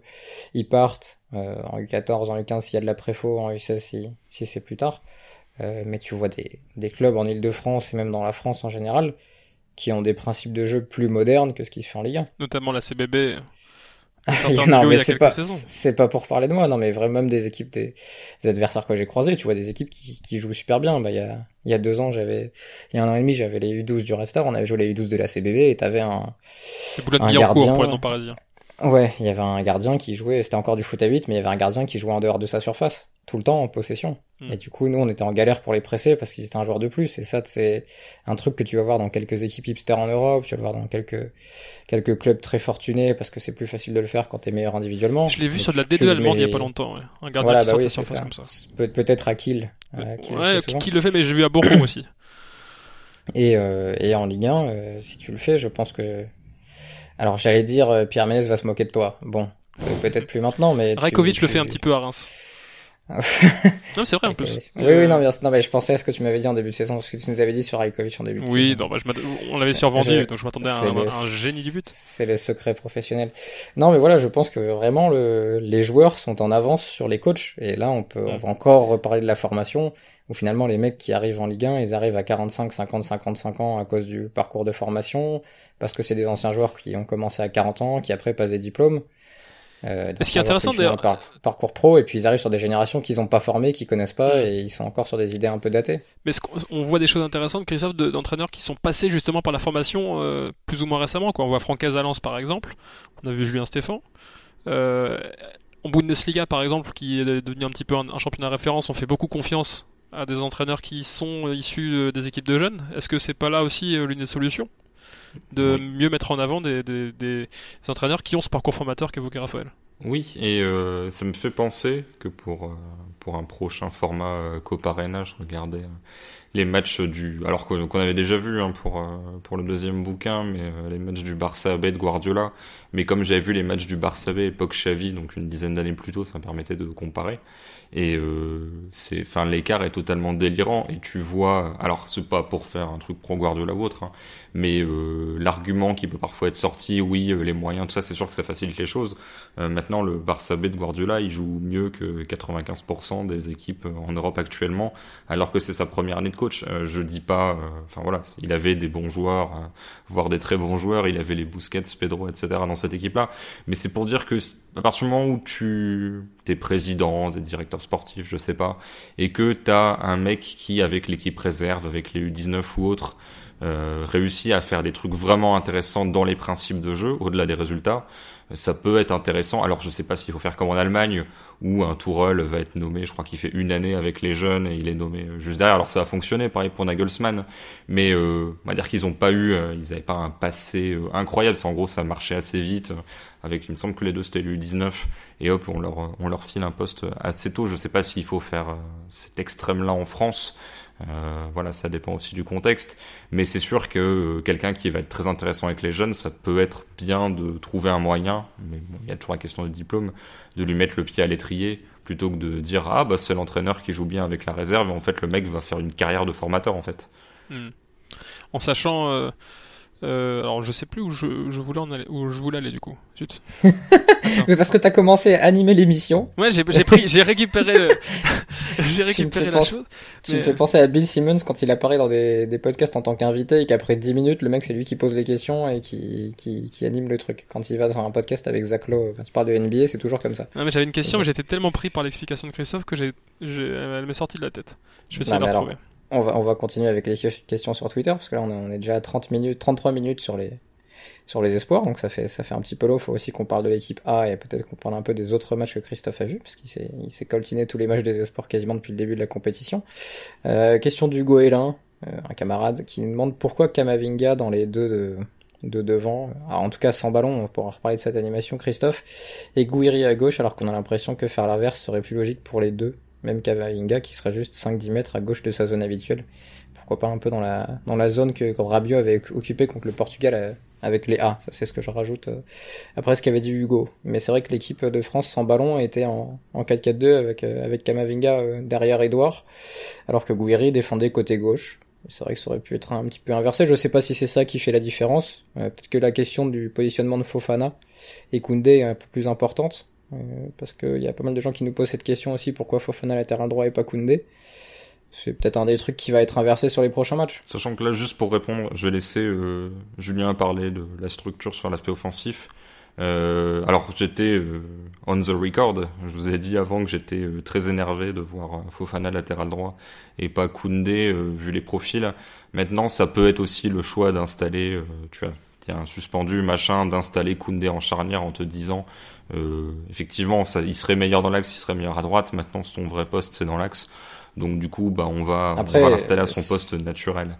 ils partent en U14, en U15 s'il y a de la préfo, en U16 si c'est plus tard. mais tu vois des clubs en Île-de-France et même dans la France en général qui ont des principes de jeu plus modernes que ce qui se fait en Ligue 1. Notamment la CBB. Non, mais Il y a quelques saisons. c'est pas pour parler de moi, non, mais vraiment, même des équipes, des adversaires que j'ai croisés, tu vois, des équipes qui jouent super bien. Bah, il y a 2 ans, il y a 1 an et demi, j'avais les U12 du Restar, on avait joué les U12 de la CBB et t'avais C'est Boulogne un Billancourt gardien. pour les non-parisiens. Ouais, il y avait un gardien qui jouait, c'était encore du foot à 8, mais il y avait un gardien qui jouait en dehors de sa surface, tout le temps en possession. Et du coup, nous, on était en galère pour les presser parce qu'ils étaient un joueur de plus. Et ça, c'est un truc que tu vas voir dans quelques équipes hipster en Europe, tu vas le voir dans quelques clubs très fortunés parce que c'est plus facile de le faire quand t'es meilleur individuellement. Je l'ai vu Mais sur de la tu D2 le allemande il y a mets- pas longtemps, ouais. Un gardien Voilà, qui bah sort de oui, sa c'est surface ça. comme ça. Peut-être à Kiel, qui le Ouais, fait souvent. qui le fait, mais j'ai vu à Bochum aussi. Et en Ligue 1, si tu le fais, je pense que... Alors, j'allais dire, Pierre Ménès va se moquer de toi. Bon, peut-être plus maintenant, mais... Rajkovic le fait un petit peu à Reims. Non, c'est vrai en plus. Oui, non, mais je pensais à ce que tu m'avais dit en début de saison, ce que tu nous avais dit sur Rajkovic en début de Oui, saison. non, on l'avait survendu, donc je m'attendais à C'est un génie du but. C'est le secret professionnel. Non, mais voilà, je pense que vraiment les joueurs sont en avance sur les coachs. Et là, on va encore reparler de la formation, où finalement les mecs qui arrivent en Ligue 1, ils arrivent à 45, 50, 55 ans à cause du parcours de formation, parce que c'est des anciens joueurs qui ont commencé à 40 ans, qui après passent des diplômes. Ce qui est intéressant d'ailleurs, parcours pro, et puis ils arrivent sur des générations qu'ils ont pas formées, qu'ils connaissent pas, et ils sont encore sur des idées un peu datées. mais on voit des choses intéressantes, Christophe, d'entraîneurs qui sont passés justement par la formation plus ou moins récemment, quoi. On voit Franck Casalance par exemple, on a vu Julien Stéphan. En Bundesliga par exemple, qui est devenu un petit peu un championnat référence, on fait beaucoup confiance à des entraîneurs qui sont issus des équipes de jeunes. Est-ce que c'est pas là aussi l'une des solutions de mieux mettre en avant des entraîneurs qui ont ce parcours formateur qu'évoquait Raphaël? Oui, et ça me fait penser que pour un prochain format Copa Arena, je regardais les matchs alors qu'on avait déjà vu pour le deuxième bouquin, mais les matchs du Barça B de Guardiola. Mais comme j'avais vu les matchs du Barça B époque Xavi, donc une dizaine d'années plus tôt, ça me permettait de comparer. Et l'écart est totalement délirant. Et tu vois, alors c'est pas pour faire un truc pro Guardiola ou autre, hein, mais l'argument qui peut parfois être sorti, oui, les moyens, tout ça, c'est sûr que ça facilite les choses. Maintenant, le Barça B de Guardiola, il joue mieux que 95% des équipes en Europe actuellement, alors que c'est sa première année de coach. Je dis pas, il avait des bons joueurs, voire des très bons joueurs, il avait les Busquets, Pedro, etc. dans cette équipe-là. Mais c'est pour dire que à partir du moment où t'es président, t'es directeur sportif, je sais pas, et que t'as un mec qui, avec l'équipe réserve, avec les U19 ou autres, réussit à faire des trucs vraiment intéressants dans les principes de jeu, au-delà des résultats, ça peut être intéressant. Alors je sais pas s'il faut faire comme en Allemagne, où un Tourelle va être nommé, je crois qu'il fait 1 année avec les jeunes et il est nommé juste derrière. Alors ça a fonctionné, pareil pour Nagelsmann, mais on va dire qu'ils ont pas eu, ils avaient pas un passé incroyable. En gros, ça marchait assez vite. Avec, il me semble que les deux c'était l'U19, et hop, on leur file un poste assez tôt. Je sais pas s'il faut faire cet extrême-là en France. Voilà, ça dépend aussi du contexte, mais c'est sûr que quelqu'un qui va être très intéressant avec les jeunes, ça peut être bien de trouver un moyen, mais bon, il y a toujours la question de diplôme, de lui mettre le pied à l'étrier, plutôt que de dire c'est l'entraîneur qui joue bien avec la réserve, et en fait le mec va faire une carrière de formateur en fait. En sachant alors je sais plus où je voulais aller du coup. Zut. Mais parce que t'as commencé à animer l'émission. Ouais, j'ai récupéré la chose. Tu me fais penser à Bill Simmons quand il apparaît dans des podcasts en tant qu'invité et qu'après 10 minutes, le mec c'est lui qui pose les questions et qui anime le truc. Quand il va dans un podcast avec Zach Lowe, quand tu parles de NBA, c'est toujours comme ça. Non mais j'avais une question, mais j'étais tellement pris par l'explication de Christophe que elle m'est sortie de la tête. Je vais essayer de la retrouver. On va continuer avec les questions sur Twitter, parce que là on est déjà à 33 minutes sur les espoirs, donc ça fait un petit peu long. Faut aussi qu'on parle de l'équipe A et peut-être qu'on parle un peu des autres matchs que Christophe a vus, parce qu'il s'est coltiné tous les matchs des espoirs quasiment depuis le début de la compétition. Question d'Hugo Hélin, un camarade, qui nous demande pourquoi Camavinga dans les deux de devant, alors en tout cas sans ballon, on pourra reparler de cette animation, Christophe, et Gouiri à gauche, alors qu'on a l'impression que faire l'inverse serait plus logique pour les deux. Même Camavinga qui sera juste 5-10 mètres à gauche de sa zone habituelle. Pourquoi pas un peu dans la zone que Rabiot avait occupée contre le Portugal avec les A. Ça, c'est ce que je rajoute après ce qu'avait dit Hugo. Mais c'est vrai que l'équipe de France sans ballon était en 4-4-2 avec Camavinga derrière Edouard, alors que Gouiri défendait côté gauche. C'est vrai que ça aurait pu être un petit peu inversé. Je sais pas si c'est ça qui fait la différence. Peut-être que la question du positionnement de Fofana et Koundé est un peu plus importante. Parce qu'il y a pas mal de gens qui nous posent cette question aussi, pourquoi Fofana latéral droit et pas Koundé. c'est peut-être un des trucs qui va être inversé sur les prochains matchs. Sachant que là, juste pour répondre, je vais laisser Julien parler de la structure sur l'aspect offensif. Alors j'étais on the record, je vous ai dit avant que j'étais très énervé de voir Fofana latéral droit et pas Koundé vu les profils. Maintenant ça peut être aussi le choix d'installer, tu vois, il y a un suspendu machin, d'installer Koundé en charnière en te disant effectivement ça, il serait meilleur dans l'axe, il serait meilleur à droite, maintenant son vrai poste c'est dans l'axe, donc du coup bah on va l'installer à son poste naturel.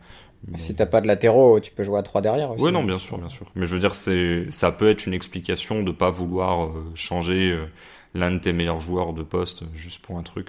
Si t'as pas de latéraux, tu peux jouer à 3 derrière aussi. Oui, non, bien sûr. Mais je veux dire, ça peut être une explication de pas vouloir changer l'un de tes meilleurs joueurs de poste juste pour un truc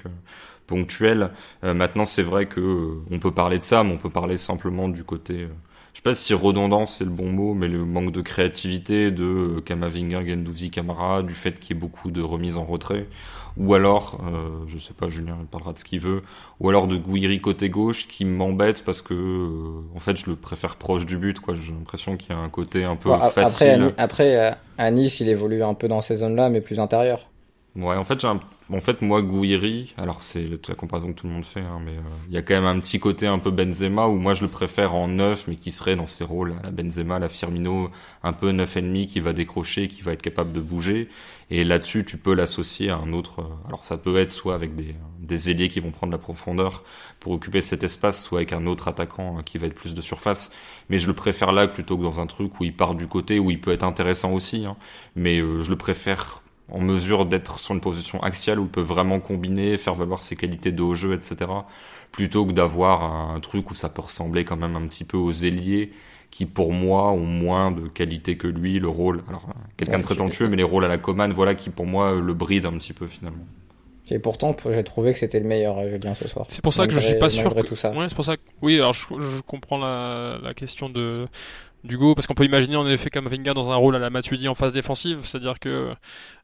ponctuel. Maintenant, c'est vrai que on peut parler de ça, mais on peut parler simplement du côté. Je sais pas si redondant c'est le bon mot, mais le manque de créativité de Kamavinga, Guendouzi, Camara, du fait qu'il y ait beaucoup de remises en retrait, ou alors, je sais pas, Julien il parlera de ce qu'il veut, ou alors de Gouiri côté gauche qui m'embête parce que en fait je le préfère proche du but, quoi. J'ai l'impression qu'il y a un côté un peu facile. Après, à Nice, il évolue un peu dans ces zones-là, mais plus intérieures. Ouais, en fait, moi, Gouiri, alors c'est la comparaison que tout le monde fait, hein, mais il y a quand même un petit côté un peu Benzema où moi je le préfère en neuf, mais qui serait dans ses rôles, la Benzema, la Firmino, un peu 9,5 qui va décrocher, qui va être capable de bouger. Et là-dessus, tu peux l'associer à un autre. Alors ça peut être soit avec des ailiers qui vont prendre la profondeur pour occuper cet espace, soit avec un autre attaquant qui va être plus de surface. Mais je le préfère là plutôt que dans un truc où il part du côté, où il peut être intéressant aussi. Hein. Mais je le préfère en mesure d'être sur une position axiale où il peut vraiment combiner, faire valoir ses qualités de haut jeu, etc. Plutôt que d'avoir un truc où ça peut ressembler quand même un petit peu aux ailiers qui, pour moi, ont moins de qualité que lui, le rôle. Alors, quelqu'un de très talentueux, mais les rôles à la Coman, voilà, qui pour moi le brident un petit peu finalement. Et pourtant, j'ai trouvé que c'était le meilleur, Julien, ce soir. C'est pour ça que je suis pas sûr. Tout ça. Ouais, c'est pour ça que... Oui, alors je comprends la question d'Hugo, parce qu'on peut imaginer en effet Kamavinga dans un rôle à la Matuidi en phase défensive, c'est-à-dire que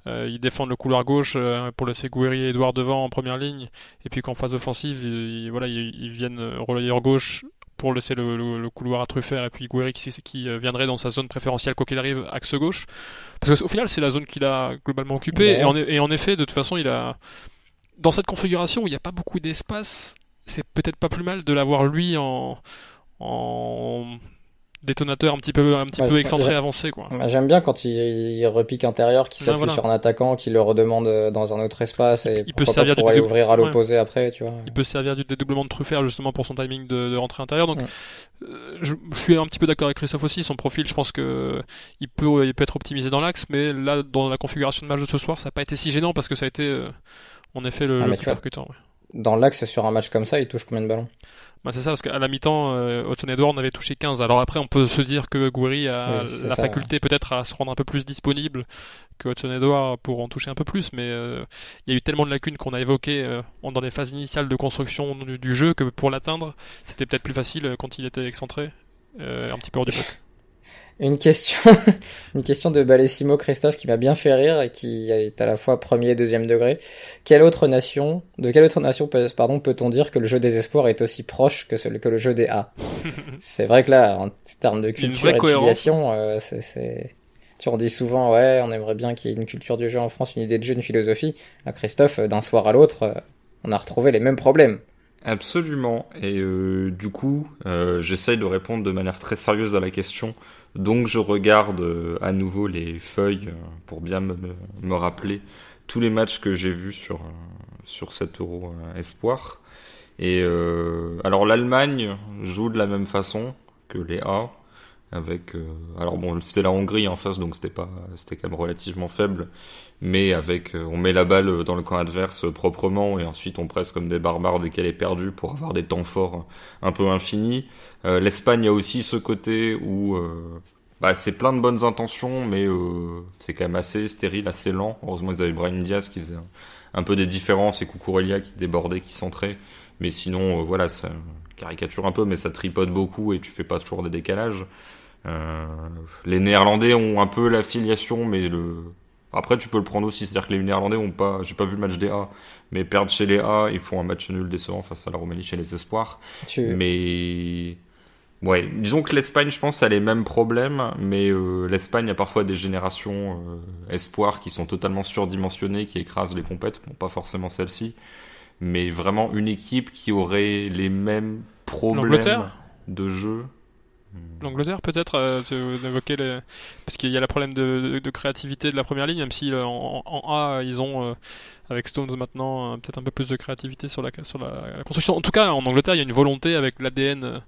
ils défendent le couloir gauche pour laisser Gouiri et Edouard devant en première ligne, et puis qu'en phase offensive, ils viennent relayeur gauche pour laisser le couloir à Truffert, et puis Gouiri qui viendrait dans sa zone préférentielle quoi qu'il arrive, axe gauche. Parce qu'au final, c'est la zone qu'il a globalement occupée, ouais. Et en effet, de toute façon, il a... Dans cette configuration où il n'y a pas beaucoup d'espace, c'est peut-être pas plus mal de l'avoir lui en détonateur un petit peu excentré, avancé, quoi. J'aime bien quand il repique intérieur, qu'il s'appuie sur un attaquant, qu'il le redemande dans un autre espace, et il peut servir pour aller ouvrir à l'opposé après, tu vois. Il peut servir du dédoublement de Truffert justement pour son timing de rentrée intérieure. Donc je suis un petit peu d'accord avec Christophe aussi. Son profil, je pense que il peut être optimisé dans l'axe, mais là dans la configuration de match de ce soir, ça n'a pas été si gênant parce que ça a été en effet le plus percutant. Ouais. Dans l'axe, sur un match comme ça, il touche combien de ballons? Bah c'est ça, parce qu'à la mi-temps, Hudson-Edouard en avait touché 15. Alors après, on peut se dire que Gouiri a la faculté peut-être à se rendre un peu plus disponible que Hudson-Edouard pour en toucher un peu plus, mais il y a eu tellement de lacunes qu'on a évoquées dans les phases initiales de construction du jeu que pour l'atteindre, c'était peut-être plus facile quand il était excentré, un petit peu hors du bloc. Une question de Balessimo Christophe qui m'a bien fait rire et qui est à la fois premier et deuxième degré. De quelle autre nation peut-on dire que le jeu des espoirs est aussi proche que le jeu des A? C'est vrai que là, en termes de culture et de filiation, on dit souvent, ouais, on aimerait bien qu'il y ait une culture du jeu en France, une idée de jeu, une philosophie. À Christophe, d'un soir à l'autre, on a retrouvé les mêmes problèmes. Absolument. Et du coup, j'essaye de répondre de manière très sérieuse à la question. Donc je regarde à nouveau les feuilles pour bien me rappeler tous les matchs que j'ai vus sur cet Euro Espoir. Et alors l'Allemagne joue de la même façon que les A. Avec alors bon, c'était la Hongrie en face, donc c'était quand même relativement faible, mais avec on met la balle dans le camp adverse proprement et ensuite on presse comme des barbares dès qu'elle est perdue pour avoir des temps forts un peu infinis. L'Espagne a aussi ce côté où c'est plein de bonnes intentions, mais c'est quand même assez stérile, assez lent. Heureusement ils avaient Brahim Diaz qui faisait un peu des différences et Cucurella qui débordait, qui centrait, mais sinon voilà, ça caricature un peu, mais ça tripote beaucoup et tu fais pas toujours des décalages. Les Néerlandais ont un peu la filiation, mais après tu peux le prendre aussi, c'est-à-dire que les Néerlandais ont pas, j'ai pas vu le match des A, mais perdent chez les A, ils font un match nul décevant face à la Roumanie chez les Espoirs. Mais ouais, disons que l'Espagne, je pense, a les mêmes problèmes, mais l'Espagne a parfois des générations espoirs qui sont totalement surdimensionnées, qui écrasent les compètes, bon pas forcément celle-ci. mais vraiment une équipe qui aurait les mêmes problèmes L'Angleterre de jeu. L'Angleterre peut-être, tu évoquais parce qu'il y a le problème de créativité de la première ligne, même si en A ils ont avec Stones maintenant peut-être un peu plus de créativité sur la construction. En tout cas en Angleterre il y a une volonté avec l'ADN,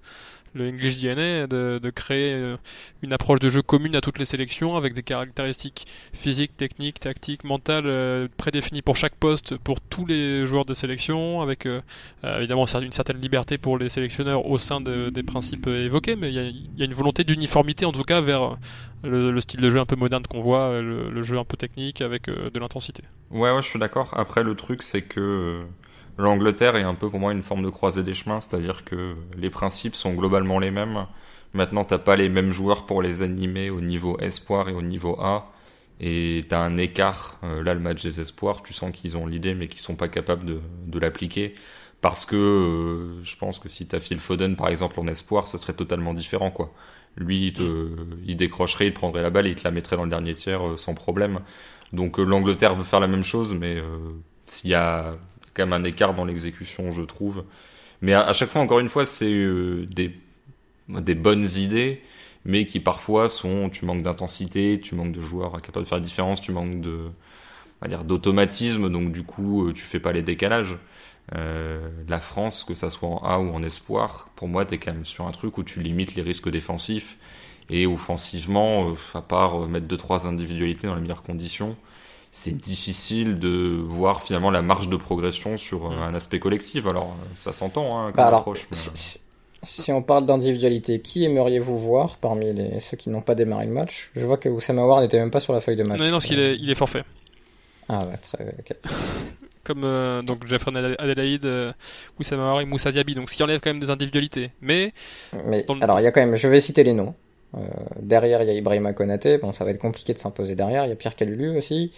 le English DNA, de créer une approche de jeu commune à toutes les sélections avec des caractéristiques physiques, techniques, tactiques, mentales prédéfinies pour chaque poste pour tous les joueurs des sélections, avec évidemment une certaine liberté pour les sélectionneurs au sein des principes évoqués, mais il y a une volonté d'uniformité en tout cas vers le style de jeu un peu moderne qu'on voit, le jeu un peu technique avec de l'intensité. Ouais, je suis d'accord. Après, le truc, c'est que l'Angleterre est un peu pour moi une forme de croisée des chemins, c'est-à-dire que les principes sont globalement les mêmes. Maintenant, t'as pas les mêmes joueurs pour les animer au niveau espoir et au niveau A, et t'as un écart. Là, le match des espoirs, tu sens qu'ils ont l'idée, mais qu'ils sont pas capables de l'appliquer, parce que je pense que si t'as Phil Foden, par exemple, en espoir, ça serait totalement différent, quoi. Lui, il décrocherait, il prendrait la balle et il te la mettrait dans le dernier tiers sans problème. Donc l'Angleterre veut faire la même chose, mais s'il y a quand même un écart dans l'exécution, je trouve. Mais à chaque fois, encore une fois, c'est des bonnes idées, mais qui parfois tu manques d'intensité, tu manques de joueurs capables de faire la différence, tu manques on va dire, d'automatisme, donc du coup, tu fais pas les décalages. La France, que ça soit en A ou en espoir, pour moi, t'es quand même sur un truc où tu limites les risques défensifs, et offensivement, à part mettre 2-3 individualités dans les meilleures conditions, c'est difficile de voir finalement la marge de progression sur un aspect collectif. Alors, ça s'entend comme approche. Mais... Si on parle d'individualité, qui aimeriez-vous voir parmi ceux qui n'ont pas démarré le match? Je vois que Oussama Aouar n'était même pas sur la feuille de match. Non, parce qu'il est forfait. Ah ouais, très ok. Comme donc Jeffrey Adelaide, Oussama Aouar et Moussa Diaby, donc ce qui enlève quand même des individualités. Mais alors il y a quand même, je vais citer les noms. Derrière, il y a Ibrahima Konaté. Bon, ça va être compliqué de s'imposer derrière. Il y a Pierre Kalulu aussi.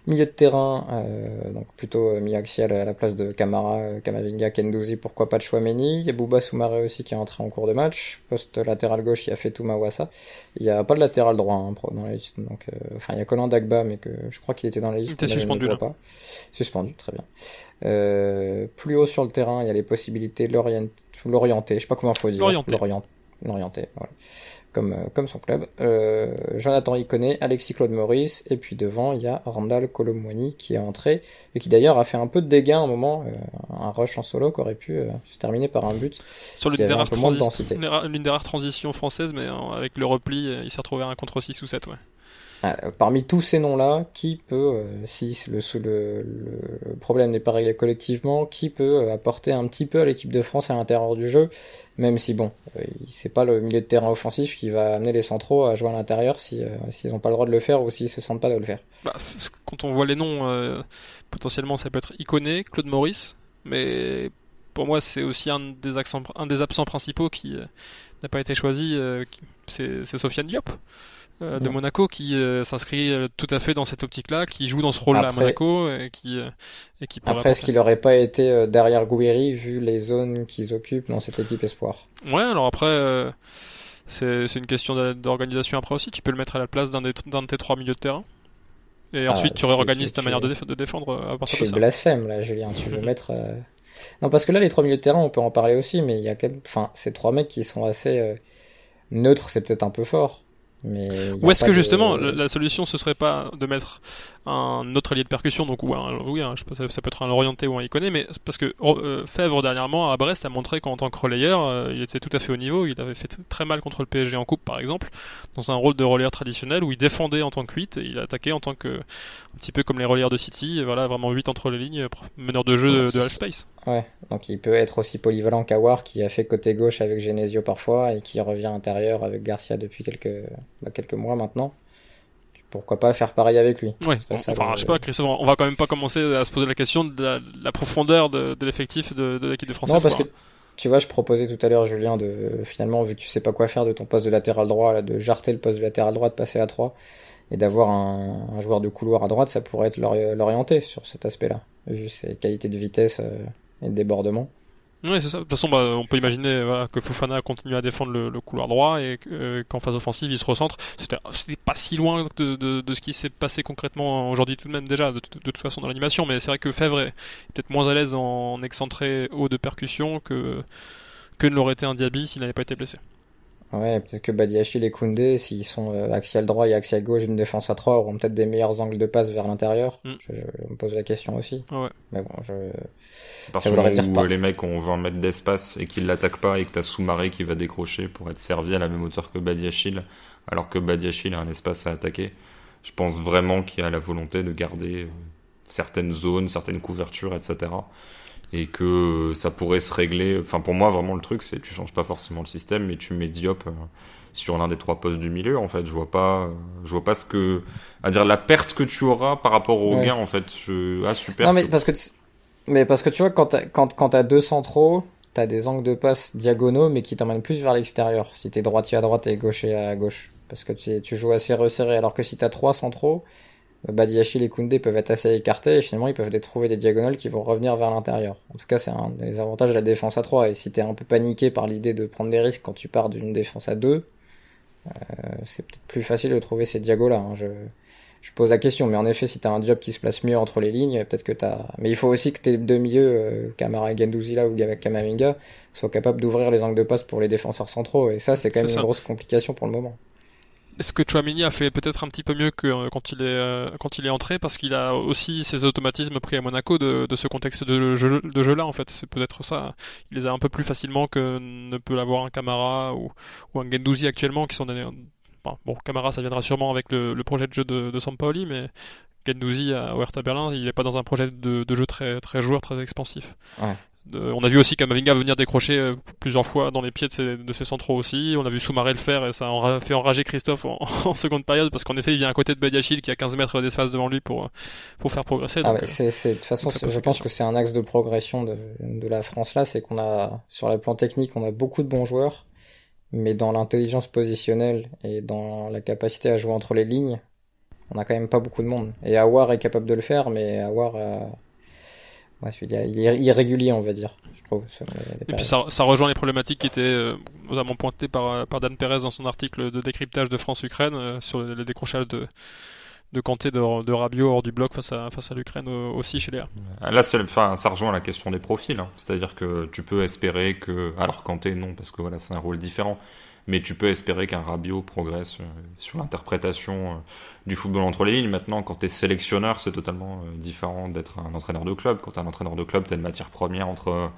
Milieu de terrain, donc plutôt mi-axial à la place de Camara, Kamavinga, Kendouzi, pourquoi pas de Chouameni. Il y a Bouba Soumaré aussi qui est entré en cours de match. Poste latéral gauche, il y a Fetou Mawassa. Il y a pas de latéral droit dans la liste. Donc, enfin, il y a Colin Dagba, mais que je crois qu'il était dans la liste. Il était suspendu là. Pas. Suspendu, très bien. Plus haut sur le terrain, il y a les possibilités de l'orienter. Je sais pas comment faut dire. L'orienter, voilà. Comme son club. Jonathan Iconé, Alexis Claude Maurice, et puis devant il y a Randall Colomwani qui est entré et qui d'ailleurs a fait un peu de dégâts à un moment, un rush en solo qui aurait pu se terminer par un but sur s'il y avait un peu moins de densité. L'une des rares transitions françaises, mais avec le repli, il s'est retrouvé à un contre 6 ou 7, ouais. Parmi tous ces noms-là, qui peut, si le problème n'est pas réglé collectivement, qui peut apporter un petit peu à l'équipe de France à l'intérieur du jeu, même si bon, c'est pas le milieu de terrain offensif qui va amener les centraux à jouer à l'intérieur s'ils n'ont pas le droit de le faire ou s'ils se sentent pas de le faire. Quand on voit les noms, potentiellement ça peut être Iconé, Claude Maurice, mais pour moi c'est aussi un des absents principaux qui n'a pas été choisi, c'est Sofiane Diop. De Monaco qui s'inscrit tout à fait dans cette optique-là, qui joue dans ce rôle-là à Monaco et qui après, est-ce qu'il aurait pas été derrière Gouiri vu les zones qu'ils occupent dans cette équipe espoir? Ouais, alors après c'est une question d'organisation après aussi. Tu peux le mettre à la place d'un de tes trois milieux de terrain et ensuite tu réorganises ta manière de défendre à partir de ça. Tu es blasphème là, Julien. Tu veux mettre non, parce que là les trois milieux de terrain on peut en parler aussi, mais il y a quand même, enfin, ces trois mecs qui sont assez neutres, c'est peut-être un peu fort. Ou est-ce que justement la solution ce serait pas de mettre un autre allié de percussion, donc je pense que ça peut être un Lorienté ou un Iconé, mais parce que Fèvre dernièrement à Brest a montré qu'en tant que relayeur il était tout à fait au niveau. Il avait fait très mal contre le PSG en coupe par exemple, dans un rôle de relayeur traditionnel où il défendait en tant que 8 et il attaquait en tant que un petit peu comme les relayeurs de City, voilà, vraiment 8 entre les lignes, meneur de jeu de half space. Ouais, donc il peut être aussi polyvalent qu'Aouar qui a fait côté gauche avec Genesio parfois et qui revient intérieur avec Garcia depuis quelques mois maintenant. Pourquoi pas faire pareil avec lui? Ouais, je sais pas, Christophe, on va quand même pas commencer à se poser la question de la profondeur de l'effectif de l'équipe de France. Non, parce que tu vois, je proposais tout à l'heure, Julien, finalement, vu que tu sais pas quoi faire de ton poste de latéral droit, là, de jarter le poste de latéral droit, de passer à 3 et d'avoir un joueur de couloir à droite, ça pourrait être l'orienter sur cet aspect-là, vu ses qualités de vitesse et de débordement. Oui, c'est ça. De toute façon, on peut imaginer que Fofana continue à défendre le couloir droit et qu'en phase offensive, il se recentre. C'était pas si loin de ce qui s'est passé concrètement aujourd'hui tout de même déjà, de toute façon dans l'animation. Mais c'est vrai que Fèvre est peut-être moins à l'aise en excentré haut de percussion que ne l'aurait été un Diaby s'il n'avait pas été blessé. Ouais, peut-être que Badiachil et Koundé, s'ils sont axial droit et axial gauche d'une défense à 3, auront peut-être des meilleurs angles de passe vers l'intérieur. Je me pose la question aussi. Ouais. Mais bon, À partir du moment où les mecs ont 20 mètres d'espace et qu'ils l'attaquent pas et que t'as Soumaré qui va décrocher pour être servi à la même hauteur que Badiachil, alors que Badiachil a un espace à attaquer, je pense vraiment qu'il y a la volonté de garder certaines zones, certaines couvertures, etc. Et que ça pourrait se régler. Enfin, pour moi, vraiment, le truc, c'est tu changes pas forcément le système, mais tu mets Diop sur l'un des 3 postes du milieu. En fait, je vois pas ce que, à dire la perte que tu auras par rapport au gain. En fait, super. Non, parce que tu vois, quand t'as 2 centraux, t'as des angles de passe diagonaux, mais qui t'emmènent plus vers l'extérieur. Si t'es droitier à droite et gaucher à gauche, parce que tu joues assez resserré. Alors que si t'as 3 centraux, Badiachil et Koundé peuvent être assez écartés et finalement ils peuvent trouver des diagonales qui vont revenir vers l'intérieur. En tout cas, c'est un des avantages de la défense à 3. Et si t'es un peu paniqué par l'idée de prendre des risques quand tu pars d'une défense à 2, c'est peut-être plus facile de trouver ces diagos-là. Je pose la question, mais en effet, si t'as un Diop qui se place mieux entre les lignes, peut-être que mais il faut aussi que tes deux milieux, Camara et Guendouzi là ou Kamavinga, soient capables d'ouvrir les angles de passe pour les défenseurs centraux. Et ça, c'est quand même une grosse complication pour le moment. Est-ce que Tchouaméni a fait peut-être un petit peu mieux que quand il est entré, parce qu'il a aussi ses automatismes pris à Monaco de ce contexte de jeu-là, en fait. C'est peut-être ça. Il les a un peu plus facilement que ne peut l'avoir un Camara ou un Guendouzi actuellement, qui sont bon, Camara, ça viendra sûrement avec le projet de jeu de Sampaoli, mais Guendouzi au Hertha Berlin, il n'est pas dans un projet de jeu très, très joueur, très expansif. Ouais. On a vu aussi Kamavinga venir décrocher plusieurs fois dans les pieds de ses centraux aussi. On a vu Soumaré le faire et ça a fait enrager Christophe en seconde période, parce qu'en effet il vient à côté de Badiachil qui a 15 mètres d'espace devant lui pour faire progresser. Donc, de toute façon, je pense que c'est un axe de progression de la France là, c'est qu'on a, sur le plan technique, on a beaucoup de bons joueurs, mais dans l'intelligence positionnelle et dans la capacité à jouer entre les lignes, on a quand même pas beaucoup de monde. Et Aouar est capable de le faire, mais Aouar il est irrégulier, on va dire, je trouve. Et puis ça rejoint les problématiques qui étaient notamment pointées par Dan Perez dans son article de décryptage de France-Ukraine sur le décrochage de Kanté, de Rabiot hors du bloc face à l'Ukraine aussi chez les A. Là, ça rejoint la question des profils. C'est-à-dire que tu peux espérer que... Alors Kanté, non, parce que voilà, c'est un rôle différent. Mais tu peux espérer qu'un Rabiot progresse sur l'interprétation du football entre les lignes. Maintenant, quand t'es sélectionneur, c'est totalement différent d'être un entraîneur de club. Quand t'es un entraîneur de club, t'as une matière première entre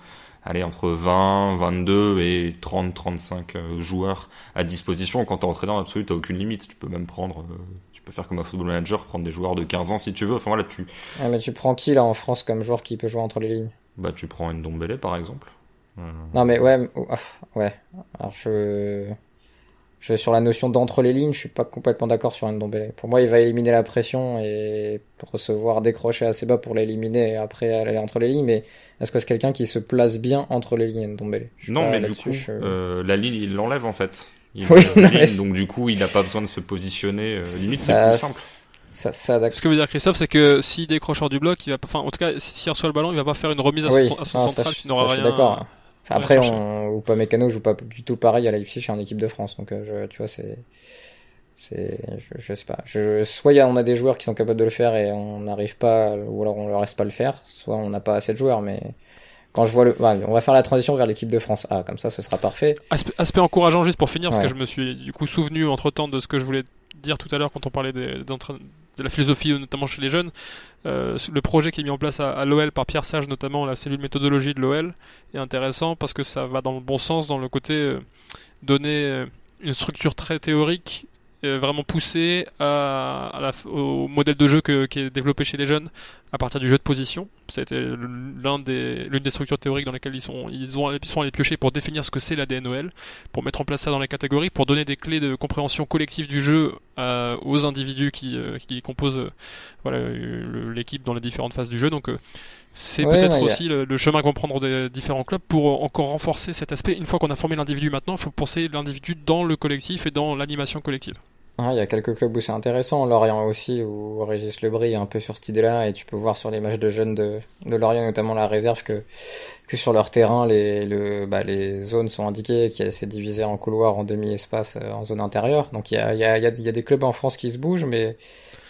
20, 22 et 30, 35 joueurs à disposition. Quand t'es entraîneur absolu, t'as aucune limite. Tu peux même prendre... tu peux faire comme un football manager, prendre des joueurs de 15 ans si tu veux. Enfin voilà, mais tu prends qui là en France comme joueur qui peut jouer entre les lignes? Bah tu prends Ndombele par exemple. Non mais ouais. Alors sur la notion d'entre les lignes, je suis pas complètement d'accord sur Ndombele. Pour moi, il va éliminer la pression et recevoir décrocher assez bas pour l'éliminer et après aller entre les lignes. Mais est-ce que c'est quelqu'un qui se place bien entre les lignes, Ndombele? Non, mais du coup, la ligne, il l'enlève en fait. Donc du coup, il n'a pas besoin de se positionner. Limite, c'est plus simple. Ce que veut dire Christophe, c'est que s'il décroche hors du bloc, il va, en tout cas, s'il reçoit le ballon, il va pas faire une remise à son central qui n'aura rien. Je suis d'accord. Après, ou pas Mécano joue pas du tout pareil à Leipzig en équipe de France, donc tu vois, je sais pas. Soit on a des joueurs qui sont capables de le faire et on n'arrive pas, ou alors on leur laisse pas le faire, soit on n'a pas assez de joueurs, mais quand je vois on va faire la transition vers l'équipe de France A, comme ça ce sera parfait. Aspect encourageant juste pour finir, parce que je me suis du coup souvenu entre temps de ce que je voulais dire tout à l'heure quand on parlait de la philosophie, notamment chez les jeunes. Le projet qui est mis en place à l'OL par Pierre Sage, notamment la cellule méthodologie de l'OL, est intéressant parce que ça va dans le bon sens, dans le côté donner une structure très théorique, vraiment poussée au modèle de jeu qui est développé chez les jeunes à partir du jeu de position. Ça a été l'une des structures théoriques dans lesquelles ils sont allés piocher pour définir ce que c'est l'ADN OL, pour mettre en place ça dans les catégories, pour donner des clés de compréhension collective du jeu aux individus qui composent l'équipe dans les différentes phases du jeu. Donc c'est peut-être aussi le chemin qu'on prendre des différents clubs pour encore renforcer cet aspect. Une fois qu'on a formé l'individu, maintenant il faut penser l'individu dans le collectif et dans l'animation collective. Il y a quelques clubs où c'est intéressant, Lorient aussi, où Régis Lebris est un peu sur cette idée-là, et tu peux voir sur les matchs de jeunes de Lorient, notamment la réserve, que sur leur terrain, les zones sont indiquées, c'est divisé en couloirs, en demi-espace, en zone intérieure. Donc il y a des clubs en France qui se bougent, mais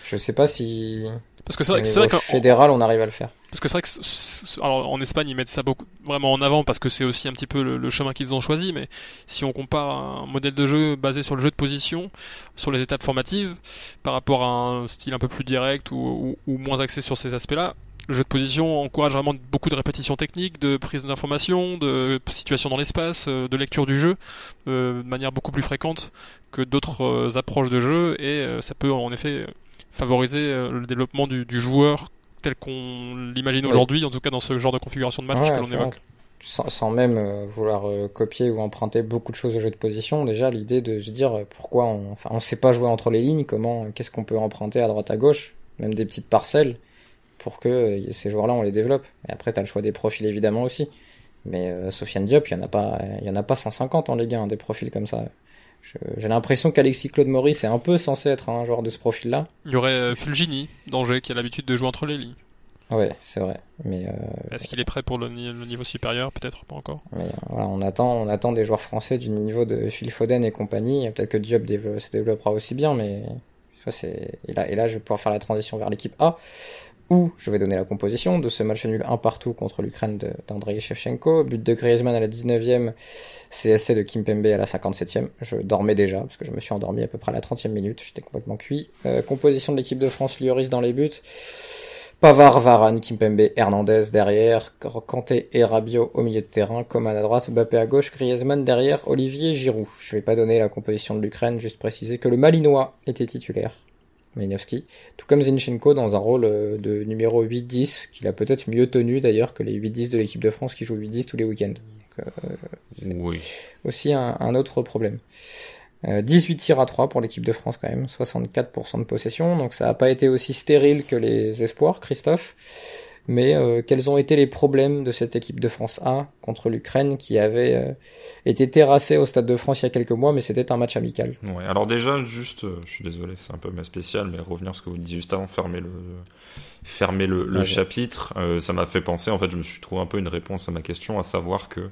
je sais pas si Parce que au niveau fédéral on arrive à le faire. Parce que c'est vrai que alors en Espagne ils mettent ça beaucoup vraiment en avant parce que c'est aussi un petit peu le chemin qu'ils ont choisi, mais si on compare un modèle de jeu basé sur le jeu de position, sur les étapes formatives, par rapport à un style un peu plus direct ou moins axé sur ces aspects-là, le jeu de position encourage vraiment beaucoup de répétitions techniques, de prise d'informations, de situations dans l'espace, de lecture du jeu, de manière beaucoup plus fréquente que d'autres approches de jeu, et ça peut en effet favoriser le développement du joueur tel qu'on l'imagine aujourd'hui, en tout cas dans ce genre de configuration de match que l'on évoque. Sans même vouloir copier ou emprunter beaucoup de choses au jeu de position, déjà l'idée de se dire pourquoi on sait pas jouer entre les lignes, qu'est-ce qu'on peut emprunter à droite à gauche, même des petites parcelles, pour que ces joueurs-là on les développe. Et après t'as le choix des profils évidemment aussi, mais Sofiane Diop, il y en a pas 150 en Ligue 1, des profils comme ça. J'ai l'impression qu'Alexis Claude Maurice est un peu censé être un joueur de ce profil-là. Il y aurait Fulgini d'Angers qui a l'habitude de jouer entre les lignes. Ouais, c'est vrai. Mais est-ce qu'il est prêt pour le niveau supérieur? Peut-être pas encore. Mais voilà, on attend des joueurs français du niveau de Phil Foden et compagnie. Peut-être que Diop se développera aussi bien, mais et là, je vais pouvoir faire la transition vers l'équipe A, où je vais donner la composition de ce match nul 1-1 contre l'Ukraine d'Andrei Shevchenko. But de Griezmann à la 19e, CSC de Kimpembe à la 57e. Je dormais déjà, parce que je me suis endormi à peu près à la 30e minute. J'étais complètement cuit. Composition de l'équipe de France, Lloris dans les buts. Pavard, Varane, Kimpembe, Hernandez derrière, Kanté et Rabiot au milieu de terrain, Coman à droite, Mbappé à gauche, Griezmann derrière, Olivier Giroud. Je vais pas donner la composition de l'Ukraine, juste préciser que le Malinois était titulaire. Malinowski, tout comme Zinchenko dans un rôle de numéro 8-10, qu'il a peut-être mieux tenu d'ailleurs que les 8-10 de l'équipe de France qui joue 8-10 tous les week-ends. Oui. Aussi un autre problème. 18 tirs à 3 pour l'équipe de France quand même, 64% de possession, donc ça n'a pas été aussi stérile que les espoirs, Christophe. Mais quels ont été les problèmes de cette équipe de France A contre l'Ukraine qui avait été terrassée au Stade de France il y a quelques mois, mais c'était un match amical. Ouais, alors déjà, juste, je suis désolé, c'est un peu ma spéciale, mais revenir à ce que vous disiez juste avant, fermer le chapitre, ça m'a fait penser, en fait, je me suis trouvé un peu une réponse à ma question, à savoir que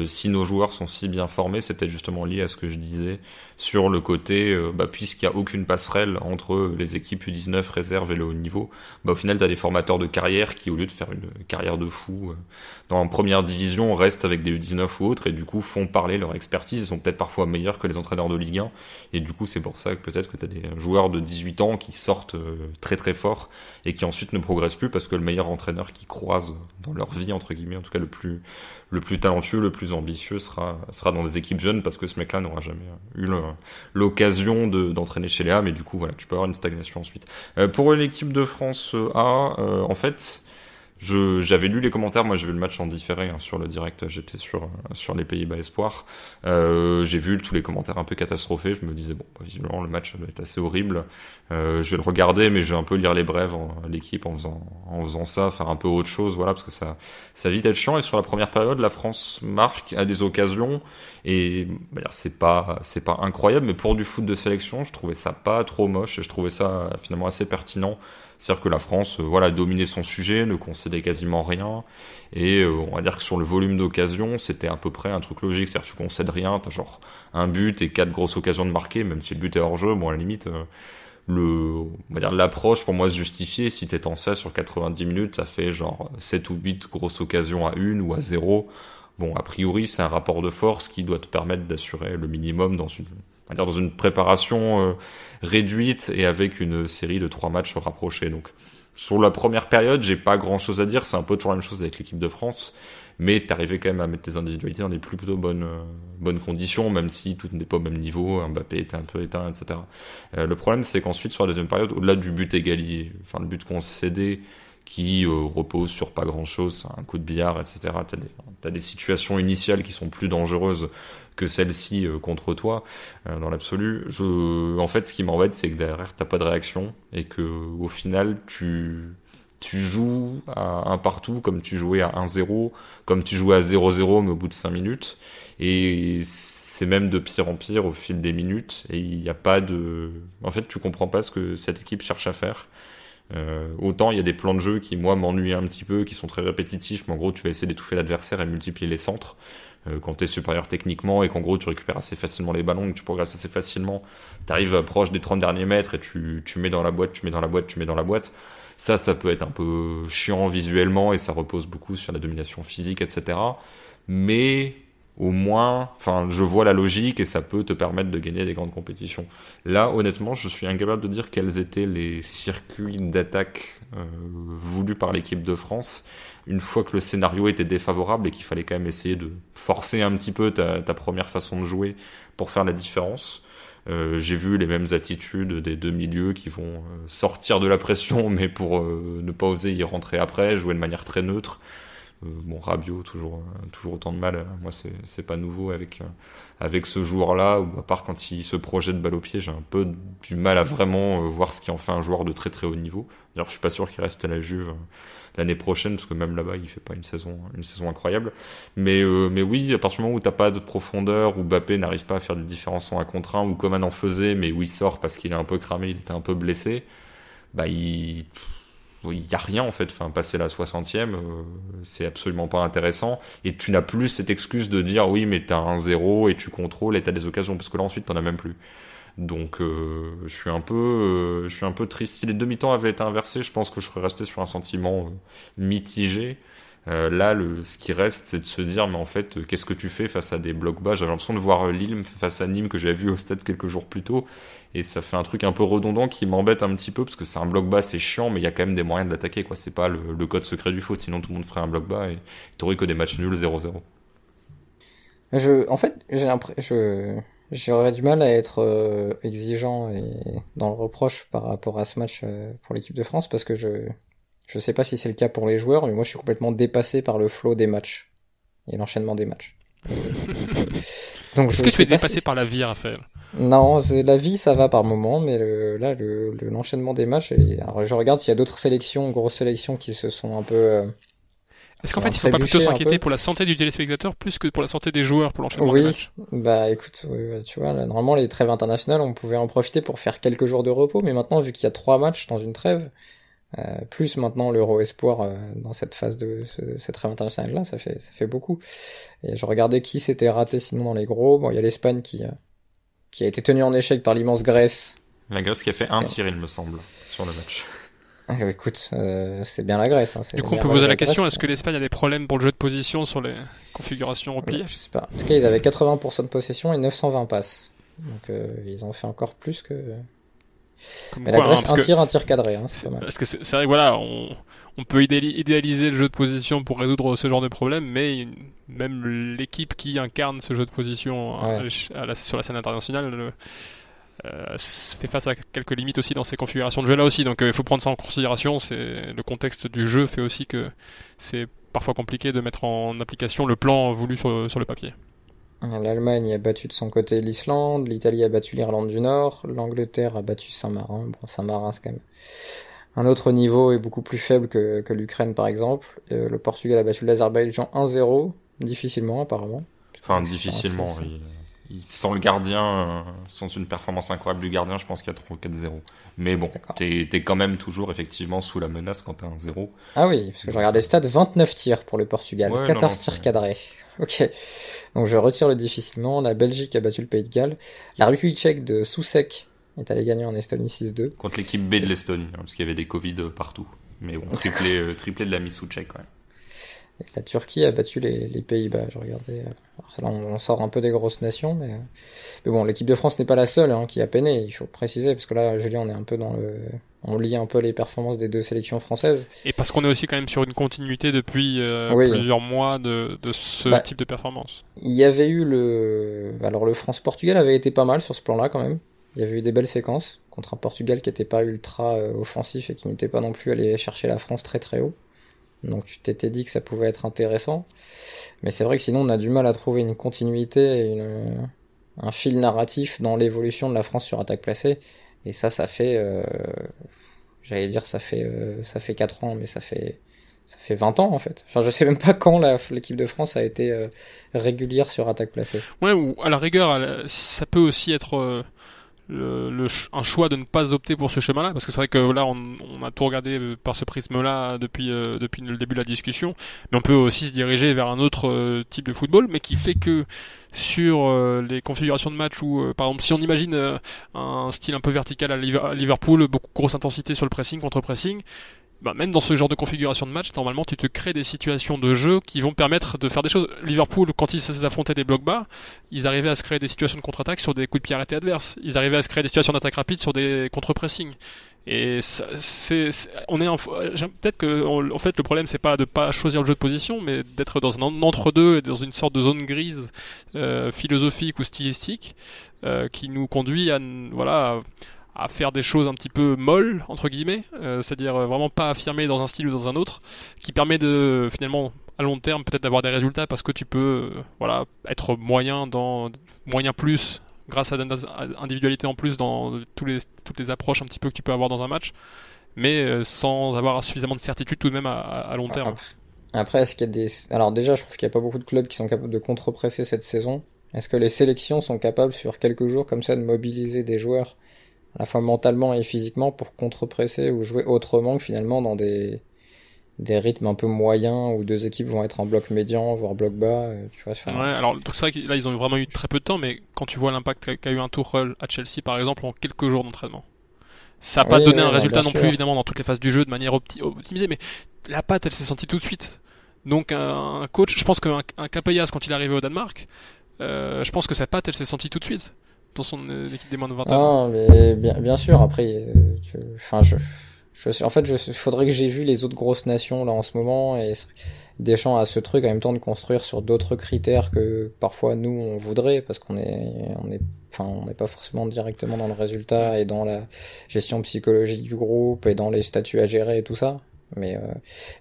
si nos joueurs sont si bien formés, c'est peut-être justement lié à ce que je disais sur le côté, puisqu'il n'y a aucune passerelle entre les équipes U19, réserve et le haut niveau, au final, t'as des formateurs de carrière qui, au lieu de faire une carrière de fou dans la première division, restent avec des U19 ou autres, et du coup, font parler leur expertise, ils sont peut-être parfois meilleurs que les entraîneurs de Ligue 1, et du coup, c'est pour ça que peut-être que t'as des joueurs de 18 ans qui sortent très très fort, et qui ensuite ne progressent plus, parce que le meilleur entraîneur qu'ils croisent dans leur vie, entre guillemets, en tout cas le plus talentueux, le plus ambitieux sera dans des équipes jeunes, parce que ce mec-là n'aura jamais eu l'occasion d'entraîner chez les A, mais du coup, voilà, tu peux avoir une stagnation ensuite. Pour l'équipe de France A, en fait, j'avais lu les commentaires, moi j'ai vu le match en différé sur le direct, j'étais sur les Pays-Bas Espoir, j'ai vu tous les commentaires un peu catastrophés, je me disais visiblement le match doit être assez horrible, je vais le regarder, mais je vais un peu lire les brèves l'équipe en faisant ça, faire un peu autre chose, voilà, parce que ça vite être chiant. Et sur la première période, la France marque à des occasions, et c'est pas incroyable, mais pour du foot de sélection, je trouvais ça pas trop moche, et je trouvais ça finalement assez pertinent. C'est-à-dire que la France, dominait son sujet, ne concédait quasiment rien, et on va dire que sur le volume d'occasions, c'était à peu près un truc logique. C'est-à-dire que tu concèdes rien, t'as genre un but et 4 grosses occasions de marquer, même si le but est hors jeu, à la limite, l'approche pour moi se justifiait. Si t'es en 16 sur 90 minutes, ça fait genre 7 ou 8 grosses occasions à 1 ou à 0. Bon, a priori, c'est un rapport de force qui doit te permettre d'assurer le minimum dans une préparation réduite et avec une série de 3 matchs rapprochés. Donc, sur la première période, j'ai pas grand chose à dire. C'est un peu toujours la même chose avec l'équipe de France. Mais t'arrivais quand même à mettre tes individualités dans des plutôt bonnes conditions, même si tout n'est pas au même niveau. Mbappé était un peu éteint, etc. Le problème, c'est qu'ensuite, sur la deuxième période, au-delà du but égalier, le but concédé, qui repose sur pas grand chose, un coup de billard, etc. T'as des situations initiales qui sont plus dangereuses que celle-ci contre toi, dans l'absolu. En fait, ce qui m'embête, c'est que derrière, t'as pas de réaction, et que au final, Tu joues à un partout comme tu jouais à 1-0, comme tu jouais à 0-0 mais au bout de 5 minutes. Et c'est même de pire en pire au fil des minutes. Et il n'y a pas de... En fait, tu comprends pas ce que cette équipe cherche à faire. Autant il y a des plans de jeu qui, moi, m'ennuient un petit peu, qui sont très répétitifs, mais en gros, tu vas essayer d'étouffer l'adversaire et multiplier les centres. Quand t'es supérieur techniquement et qu'en gros, tu récupères assez facilement les ballons, que tu progresses assez facilement, t'arrives proche des 30 derniers mètres et tu mets dans la boîte, tu mets dans la boîte, tu mets dans la boîte. Ça peut être un peu chiant visuellement et ça repose beaucoup sur la domination physique, etc. Mais au moins, enfin, je vois la logique et ça peut te permettre de gagner des grandes compétitions. Là, honnêtement, je suis incapable de dire quels étaient les circuits d'attaque voulus par l'équipe de France une fois que le scénario était défavorable et qu'il fallait quand même essayer de forcer un petit peu ta première façon de jouer pour faire la différence. J'ai vu les mêmes attitudes des deux milieux qui vont sortir de la pression, mais pour ne pas oser y rentrer après, jouer de manière très neutre. Bon, Rabiot, toujours autant de mal. Moi, c'est pas nouveau avec ce joueur-là, ou à part quand il se projette balle au pied, j'ai un peu du mal à vraiment voir ce qui en fait un joueur de très très haut niveau. D'ailleurs, je suis pas sûr qu'il reste à la Juve l'année prochaine, parce que même là-bas, il fait pas une saison incroyable. Mais oui, à partir du moment où t'as pas de profondeur, où Mbappé n'arrive pas à faire des différences en 1 contre 1, ou Coman en faisait, mais où il sort parce qu'il est un peu cramé, il était un peu blessé, bah il y a rien en fait. Enfin, passer la 60e, c'est absolument pas intéressant. Et tu n'as plus cette excuse de dire oui, mais t'as un 0 et tu contrôles et t'as des occasions, parce que là ensuite t'en as même plus. Donc je suis un peu triste. Si les demi-temps avaient été inversés, je pense que je serais resté sur un sentiment mitigé. Là, ce qui reste, c'est de se dire, mais en fait, qu'est-ce que tu fais face à des blocs bas? J'avais l'impression de voir Lille face à Nîmes que j'avais vu au stade quelques jours plus tôt, et ça fait un truc un peu redondant qui m'embête un petit peu, parce que c'est un bloc bas, c'est chiant, mais il y a quand même des moyens de l'attaquer, quoi. C'est pas le code secret du foot, sinon tout le monde ferait un bloc bas et t'aurais que des matchs nuls 0-0. En fait, j'aurais du mal à être exigeant et dans le reproche par rapport à ce match pour l'équipe de France, parce que je sais pas si c'est le cas pour les joueurs, mais moi je suis complètement dépassé par le flow des matchs et l'enchaînement des matchs. Donc Est-ce que tu es dépassé par la vie, Raphaël? Non, la vie ça va par moment, mais l'enchaînement des matchs. Alors je regarde s'il y a d'autres sélections, grosses sélections qui se sont un peu. Est-ce qu'en fait il faut pas plutôt s'inquiéter pour la santé du téléspectateur plus que pour la santé des joueurs pour l'enchaînement des matchs? Bah écoute, tu vois, là, normalement les trêves internationales, on pouvait en profiter pour faire quelques jours de repos, mais maintenant vu qu'il y a 3 matchs dans une trêve. Plus maintenant l'Euro Espoir dans cette phase de cette trêve internationale là, ça fait beaucoup. Et je regardais qui s'était raté sinon dans les gros. Bon, il y a l'Espagne qui a été tenue en échec par l'immense Grèce. La Grèce qui a fait un tir, il me semble, sur le match. Écoute, c'est bien la Grèce. Hein, du coup, on peut poser la question, est-ce que l'Espagne a des problèmes pour le jeu de position sur les configurations repliées? Je sais pas. En tout cas, ils avaient 80% de possession et 920 passes. Donc ils ont fait encore plus que... Mais la Grèce, un tir cadré, hein, c'est pas mal. Parce que c'est vrai que voilà, on peut idéaliser le jeu de position pour résoudre ce genre de problème, mais même l'équipe qui incarne ce jeu de position sur la scène internationale fait face à quelques limites aussi dans ces configurations de jeu là aussi. Donc il faut prendre ça en considération. Le contexte du jeu fait aussi que c'est parfois compliqué de mettre en application le plan voulu sur le papier. L'Allemagne a battu de son côté l'Islande, l'Italie a battu l'Irlande du Nord, l'Angleterre a battu Saint-Marin. Bon, Saint-Marin, c'est quand même un autre niveau et beaucoup plus faible que l'Ukraine, par exemple. Le Portugal a battu l'Azerbaïdjan 1-0, difficilement, apparemment. Enfin, difficilement. Sans le gardien, sans une performance incroyable du gardien, je pense qu'il y a 3 ou 4-0. Mais bon, t'es quand même toujours, effectivement, sous la menace quand t'as un 0. Ah oui, parce que je regarde les stats, 29 tirs pour le Portugal, 14 tirs cadrés. Ok. Donc je retire le difficilement. La Belgique a battu le Pays de Galles. La République tchèque de Souček est allée gagner en Estonie 6-2. Contre l'équipe B de l'Estonie, parce qu'il y avait des Covid partout. Mais bon, triplé de la Souček, ouais. Et la Turquie a battu les Pays-Bas, je regardais. Alors là, on sort un peu des grosses nations, mais bon, l'équipe de France n'est pas la seule qui a peiné, il faut préciser, parce que là, Julien, on est un peu on lit un peu les performances des deux sélections françaises. Et parce qu'on est aussi quand même sur une continuité depuis plusieurs mois de ce type de performance. Il y avait eu alors le France-Portugal avait été pas mal sur ce plan-là quand même. Il y avait eu des belles séquences contre un Portugal qui n'était pas ultra offensif et qui n'était pas non plus allé chercher la France très très haut. Donc tu t'étais dit que ça pouvait être intéressant. Mais c'est vrai que sinon on a du mal à trouver une continuité et un fil narratif dans l'évolution de la France sur attaque placée. Et ça fait... j'allais dire ça fait 4 ans, mais ça fait 20 ans en fait. Enfin, je sais même pas quand l'équipe de France a été régulière sur attaque placée. Ouais, ou à la rigueur, ça peut aussi être un choix de ne pas opter pour ce chemin-là, parce que c'est vrai que là on a tout regardé par ce prisme-là depuis le début de la discussion, mais on peut aussi se diriger vers un autre type de football, mais qui fait que sur les configurations de match où par exemple si on imagine un style un peu vertical à Liverpool, beaucoup grosse intensité sur le pressing, contre-pressing, bah, même dans ce genre de configuration de match, normalement, tu te crées des situations de jeu qui vont permettre de faire des choses. Liverpool, quand ils affrontaient des blocs bas, ils arrivaient à se créer des situations de contre-attaque sur des coups de pied arrêtés adverses. Ils arrivaient à se créer des situations d'attaque rapide sur des contre-pressing. Et peut-être que, en fait, le problème, c'est pas de pas choisir le jeu de position, mais d'être dans un entre-deux et dans une sorte de zone grise, philosophique ou stylistique, qui nous conduit à faire des choses un petit peu molles, entre guillemets, c'est-à-dire vraiment pas affirmer dans un style ou dans un autre, qui permet de, finalement, à long terme, peut-être d'avoir des résultats parce que tu peux être moyen plus, grâce à l'individualité en plus dans toutes les approches un petit peu que tu peux avoir dans un match, mais sans avoir suffisamment de certitude tout de même à long terme. Après, est-ce qu'il y a des... Alors déjà, je trouve qu'il n'y a pas beaucoup de clubs qui sont capables de contre-presser cette saison. Est-ce que les sélections sont capables, sur quelques jours comme ça, de mobiliser des joueurs à la fois mentalement et physiquement pour contre-presser ou jouer autrement que finalement dans des rythmes un peu moyens où deux équipes vont être en bloc médian voire bloc bas, tu vois. Ouais, alors donc c'est vrai que là ils ont vraiment eu très peu de temps, mais quand tu vois l'impact qu'a eu un Tuchel à Chelsea par exemple en quelques jours d'entraînement, ça n'a pas donné un résultat non plus évidemment dans toutes les phases du jeu de manière optimisée, mais la patte elle s'est sentie tout de suite. Donc un coach, je pense qu'un Capellas quand il est arrivé au Danemark, je pense que sa patte elle s'est sentie tout de suite dans son équipe des moins de 20 ans. Non, mais bien sûr, après, en fait, faudrait que j'ai vu les autres grosses nations là en ce moment, et Deschamps a ce truc en même temps de construire sur d'autres critères que parfois nous on voudrait, parce on n'est pas forcément directement dans le résultat et dans la gestion psychologique du groupe et dans les statuts à gérer et tout ça. Mais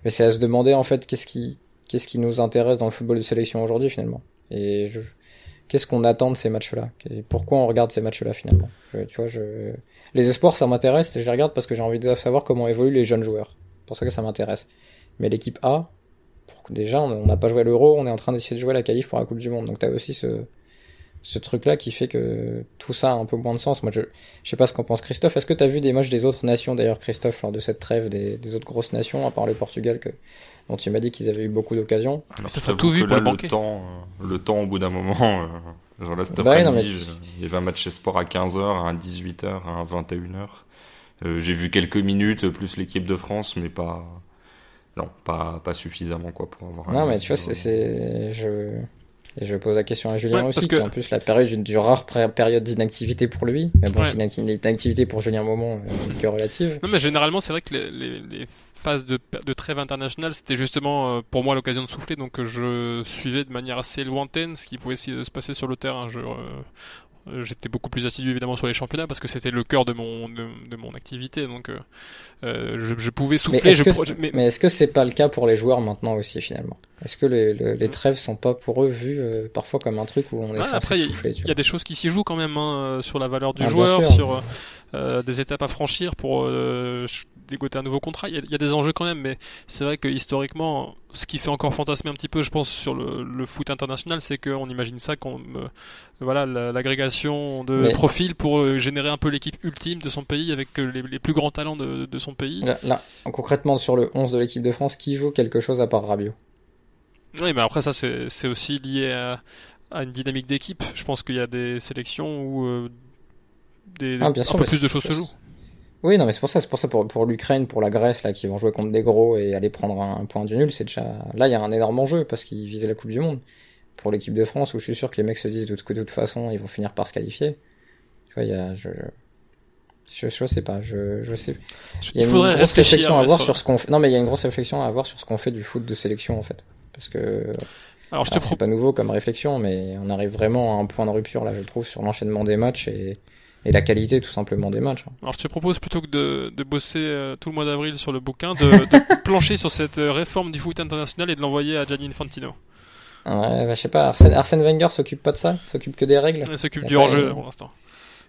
c'est à se demander en fait qu'est-ce qui nous intéresse dans le football de sélection aujourd'hui finalement. Et qu'est-ce qu'on attend de ces matchs-là? Pourquoi on regarde ces matchs-là finalement? Les espoirs, ça m'intéresse, et je les regarde parce que j'ai envie de savoir comment évoluent les jeunes joueurs. C'est pour ça que ça m'intéresse. Mais l'équipe A, déjà, on n'a pas joué à l'Euro, on est en train d'essayer de jouer à la qualif pour la Coupe du Monde. Donc t'as aussi ce truc-là qui fait que tout ça a un peu moins de sens. Moi, je sais pas ce qu'en pense Christophe. Est-ce que t'as vu des matchs des autres nations, d'ailleurs, Christophe, lors de cette trève des autres grosses nations, à part le Portugal, dont tu m'as dit qu'ils avaient eu beaucoup d'occasions? Ça tout vu pour le banquet. Le temps, au bout d'un moment, genre là, cet après-midi, il y avait un match chez Sport à 15h, à 18h, à 21h. J'ai vu quelques minutes, plus l'équipe de France, mais pas suffisamment, quoi, pour avoir Non, mais tu vois, je pose la question à Julien aussi, qui en plus la période d'une rare période d'inactivité pour lui. Mais bon, l'inactivité pour Julien Moment que relative. Non, mais généralement, c'est vrai que les phases de trêve internationale, c'était justement pour moi l'occasion de souffler, donc je suivais de manière assez lointaine ce qui pouvait se passer sur le terrain. J'étais beaucoup plus assidu évidemment sur les championnats parce que c'était le cœur de mon activité, donc je pouvais souffler. Mais est-ce que c'est pas le cas pour les joueurs maintenant aussi finalement? Est-ce que les trêves sont pas pour eux vus parfois comme un truc où on est censé souffler? Il y a des choses qui s'y jouent quand même sur la valeur du joueur, sur des étapes à franchir pour dégoter un nouveau contrat. Il y a des enjeux quand même, mais c'est vrai que historiquement, ce qui fait encore fantasmer un petit peu, je pense, sur le foot international, c'est qu'on imagine ça l'agrégation de profils pour générer un peu l'équipe ultime de son pays avec les plus grands talents de son pays. Là, concrètement, sur le 11 de l'équipe de France, qui joue quelque chose à part Rabiot? Oui, mais après ça, c'est aussi lié à une dynamique d'équipe. Je pense qu'il y a des sélections où un peu plus de choses se jouent. Oui, non, mais c'est pour ça pour l'Ukraine, pour la Grèce, là, qui vont jouer contre des gros et aller prendre un point du nul, c'est déjà, là, il y a un énorme enjeu parce qu'ils visaient la Coupe du Monde. Pour l'équipe de France, où je suis sûr que les mecs se disent que de toute façon, ils vont finir par se qualifier. Tu vois, je sais pas, je sais. Il y a une grosse réflexion à avoir sur ce qu'on fait. Non, mais il y a une grosse réflexion à avoir sur ce qu'on fait du foot de sélection, en fait. Parce que, c'est pas nouveau comme réflexion, mais on arrive vraiment à un point de rupture, là, je trouve, sur l'enchaînement des matchs et la qualité tout simplement des matchs. Alors je te propose plutôt que de bosser tout le mois d'avril sur le bouquin, de plancher sur cette réforme du foot international et de l'envoyer à Gianni Infantino. Ouais, je sais pas, Arsène Wenger s'occupe pas de ça? S'occupe que des règles? Il s'occupe du hors-jeu pour l'instant.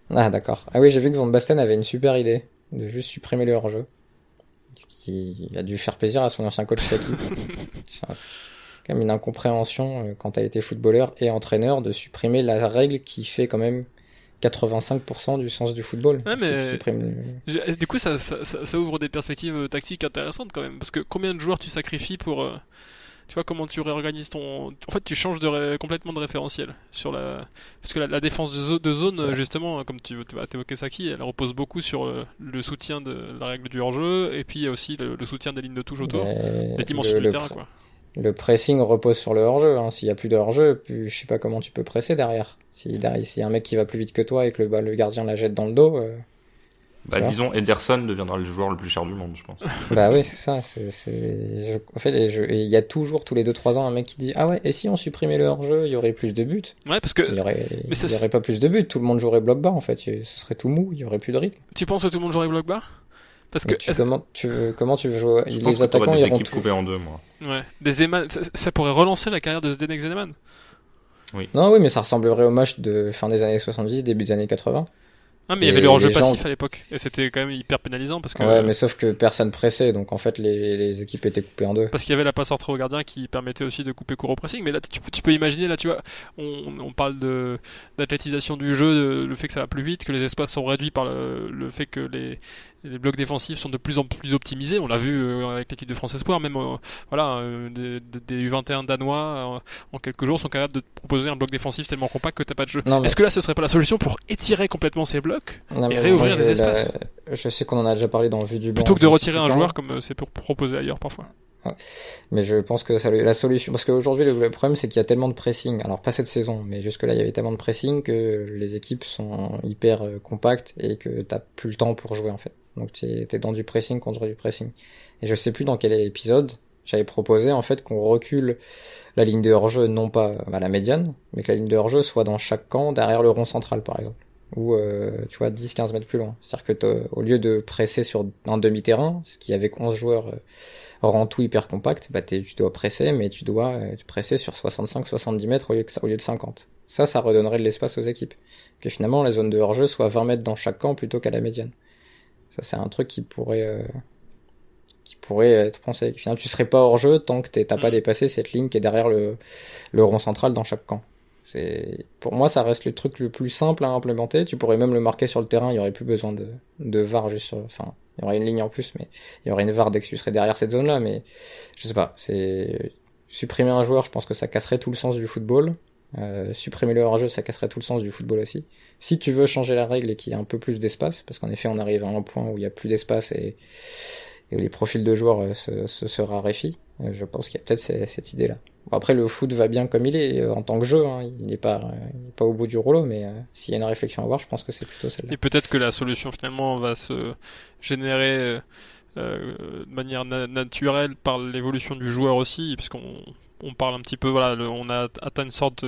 Ah d'accord. Ah oui, j'ai vu que Van Basten avait une super idée de juste supprimer le hors-jeu. qui a dû faire plaisir à son ancien coach Saki. Enfin, c'est quand même une incompréhension quand t'as été footballeur et entraîneur de supprimer la règle qui fait quand même 85% du sens du football. Ouais, mais supprimes... du coup, ça ouvre des perspectives tactiques intéressantes quand même, parce que combien de joueurs tu sacrifies pour, tu vois, comment tu réorganises ton, en fait, tu changes complètement de référentiel sur parce que la défense de zone, justement, comme tu vas t'évoquer Saki, elle repose beaucoup sur le soutien de la règle du hors-jeu, et puis il y a aussi le soutien des lignes de touche autour, des dimensions du terrain, quoi. Le pressing repose sur le hors-jeu. Hein. S'il y a plus de hors-jeu, je sais pas comment tu peux presser derrière. S'il y a un mec qui va plus vite que toi et que le gardien la jette dans le dos. Disons, Ederson deviendra le joueur le plus cher du monde, je pense. Bah oui, c'est ça. En fait, il y a toujours, tous les 2-3 ans, un mec qui dit ah ouais, et si on supprimait le hors-jeu, il y aurait plus de buts. Ouais, parce que il y aurait pas plus de buts. Tout le monde jouerait bloc bas en fait. Ce serait tout mou. Il y aurait plus de rythme. Tu penses que tout le monde jouerait bloc bas? Parce que comment tu veux jouer? Je pense que t'auras des équipes coupées en deux, moi. Ouais, des Zeman, ça pourrait relancer la carrière de Zdenek Zeman. Oui. Non, oui, mais ça ressemblerait au match de fin des années 70, début des années 80. Ah, mais il y avait le hors-jeu passif à l'époque, et c'était quand même hyper pénalisant parce que. Ouais, mais sauf que personne pressait, donc en fait les équipes étaient coupées en deux. Parce qu'il y avait la passe entre au gardien qui permettait aussi de couper court au pressing, mais là tu peux imaginer, là tu vois, on parle d'athlétisation du jeu, le fait que ça va plus vite, que les espaces sont réduits par le fait que les blocs défensifs sont de plus en plus optimisés. On l'a vu avec l'équipe de France Espoir, même des U21 danois en quelques jours sont capables de te proposer un bloc défensif tellement compact que t'as pas de jeu. Est-ce que là ce serait pas la solution pour étirer complètement ces blocs et réouvrir des espaces? Je sais qu'on en a déjà parlé dans Vue du banc. Plutôt que de retirer un joueur comme c'est pour proposer ailleurs parfois. Ouais. Mais je pense que la solution, parce qu'aujourd'hui le problème c'est qu'il y a tellement de pressing, alors pas cette saison, mais jusque là il y avait tellement de pressing que les équipes sont hyper compactes et que t'as plus le temps pour jouer en fait. Donc t'es dans du pressing contre du pressing. Et je sais plus dans quel épisode j'avais proposé en fait qu'on recule la ligne de hors-jeu non pas à la médiane, mais que la ligne de hors-jeu soit dans chaque camp derrière le rond central par exemple. Ou tu vois 10-15 mètres plus loin. C'est-à-dire que au lieu de presser sur un demi-terrain, ce qui avec 11 joueurs rend tout hyper compact, bah tu dois presser, mais tu dois presser sur 65-70 mètres au lieu de 50. Ça redonnerait de l'espace aux équipes. Que finalement la zone de hors-jeu soit 20 mètres dans chaque camp plutôt qu'à la médiane. Ça c'est un truc qui pourrait être pensé. Finalement tu serais pas hors-jeu tant que t'as pas dépassé cette ligne qui est derrière le rond central dans chaque camp. Pour moi, ça reste le truc le plus simple à implémenter. Tu pourrais même le marquer sur le terrain. Il y aurait plus besoin de VAR juste enfin, il y aurait une ligne en plus, mais il y aurait une VAR dès que tu serais derrière cette zone-là. Mais je sais pas. Supprimer un joueur, je pense que ça casserait tout le sens du football. Supprimer le hors-jeu, ça casserait tout le sens du football aussi. Si tu veux changer la règle et qu'il y ait un peu plus d'espace, parce qu'en effet, on arrive à un point où il y a plus d'espace et les profils de joueurs se raréfient. Je pense qu'il y a peut-être cette idée-là. Bon, après, le foot va bien comme il est en tant que jeu. Hein. Il n'est pas au bout du rouleau, mais s'il y a une réflexion à avoir, je pense que c'est plutôt celle-là. Et peut-être que la solution finalement va se générer de manière naturelle par l'évolution du joueur aussi, puisqu'on parle un petit peu, voilà, on a atteint une sorte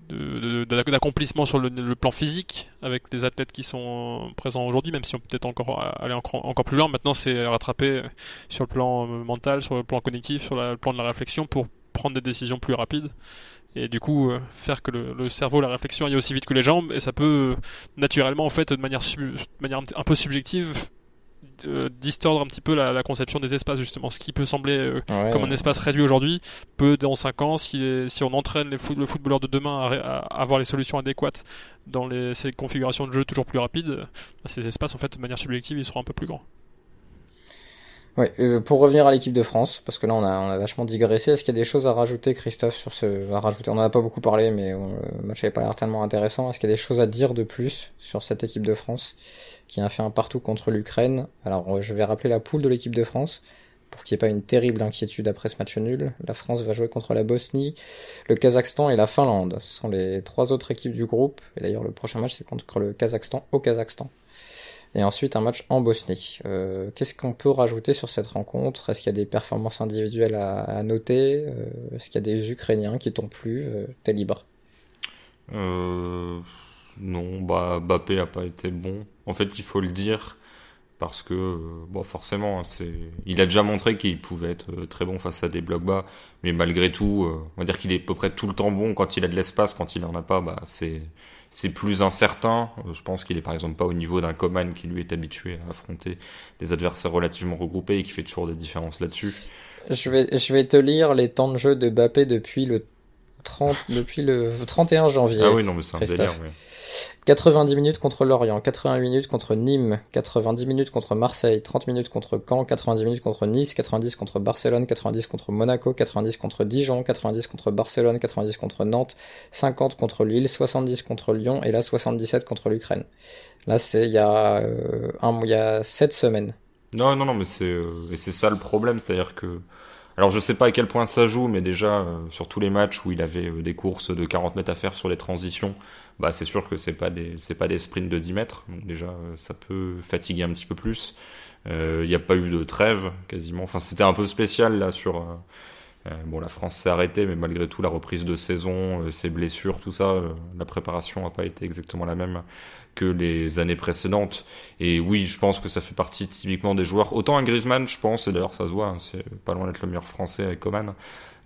d'accomplissement sur le plan physique avec des athlètes qui sont présents aujourd'hui, même si on peut peut-être aller encore plus loin. Maintenant, c'est rattraper sur le plan mental, sur le plan cognitif, sur le plan de la réflexion pour prendre des décisions plus rapides. Et du coup, faire que le cerveau, la réflexion aille aussi vite que les jambes, et ça peut naturellement, en fait, de manière un peu subjective, distordre un petit peu la conception des espaces, justement. Ce qui peut sembler comme un espace réduit aujourd'hui peut dans 5 ans, si on entraîne le footballeur de demain à avoir les solutions adéquates dans ces configurations de jeu toujours plus rapides, ces espaces en fait de manière subjective ils seront un peu plus grands. Ouais, pour revenir à l'équipe de France, parce que là on a vachement digressé, est-ce qu'il y a des choses à rajouter, Christophe, on en a pas beaucoup parlé, mais le match avait pas l'air tellement intéressant. Est-ce qu'il y a des choses à dire de plus sur cette équipe de France qui a fait un partout contre l'Ukraine? Alors je vais rappeler la poule de l'équipe de France pour qu'il n'y ait pas une terrible inquiétude après ce match nul. La France va jouer contre la Bosnie, le Kazakhstan et la Finlande. Ce sont les 3 autres équipes du groupe, et d'ailleurs le prochain match c'est contre le Kazakhstan au Kazakhstan. Et ensuite un match en Bosnie. Qu'est-ce qu'on peut rajouter sur cette rencontre? Est-ce qu'il y a des performances individuelles à noter? Est-ce qu'il y a des Ukrainiens qui t'ont plu? T'es libre. Non, Mbappé a pas été bon. En fait, il faut le dire parce que forcément, il a déjà montré qu'il pouvait être très bon face à des blocs bas, mais malgré tout, on va dire qu'il est à peu près tout le temps bon quand il a de l'espace. Quand il en a pas, c'est plus incertain. Je pense qu'il est par exemple pas au niveau d'un Coman qui lui est habitué à affronter des adversaires relativement regroupés et qui fait toujours des différences là-dessus. Je vais te lire les temps de jeu de Mbappé depuis le 31 janvier. Ah oui, non, mais c'est un Christophe. délire, oui. 90 minutes contre Lorient, 80 minutes contre Nîmes, 90 minutes contre Marseille, 30 minutes contre Caen, 90 minutes contre Nice, 90 contre Barcelone, 90 contre Monaco, 90 contre Dijon, 90 contre Barcelone, 90 contre Nantes, 50 contre Lille, 70 contre Lyon et là 77 contre l'Ukraine. Là c'est il y a 7 semaines. Non, mais et c'est ça le problème, c'est-à-dire que alors je sais pas à quel point ça joue, mais déjà sur tous les matchs où il avait des courses de 40 mètres à faire sur les transitions, bah c'est sûr que c'est pas des sprints de 10 mètres, donc déjà ça peut fatiguer un petit peu plus. Il n'y a pas eu de trêve quasiment, enfin c'était un peu spécial là sur bon, la France s'est arrêtée, mais malgré tout, la reprise de saison, ses blessures, tout ça, la préparation n'a pas été exactement la même que les années précédentes. Et oui, je pense que ça fait partie typiquement des joueurs. Autant un Griezmann, je pense, et d'ailleurs ça se voit, hein, c'est pas loin d'être le meilleur français avec Coman.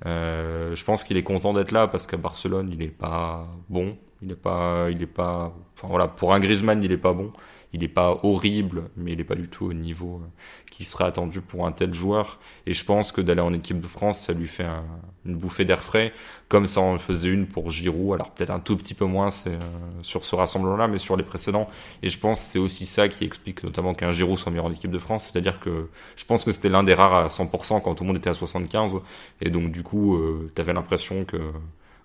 Je pense qu'il est content d'être là parce qu'à Barcelone, il est pas bon. Enfin voilà, pour un Griezmann, il est pas bon. Il est pas horrible, mais il est pas du tout au niveau qui serait attendu pour un tel joueur. Et je pense que d'aller en équipe de France, ça lui fait une bouffée d'air frais, comme ça en faisait une pour Giroud. Alors peut-être un tout petit peu moins sur ce rassemblement-là, mais sur les précédents. Et je pense que c'est aussi ça qui explique notamment qu'un Giroud soit meilleur en équipe de France. C'est-à-dire que je pense que c'était l'un des rares à 100% quand tout le monde était à 75. Et donc du coup, t'avais l'impression que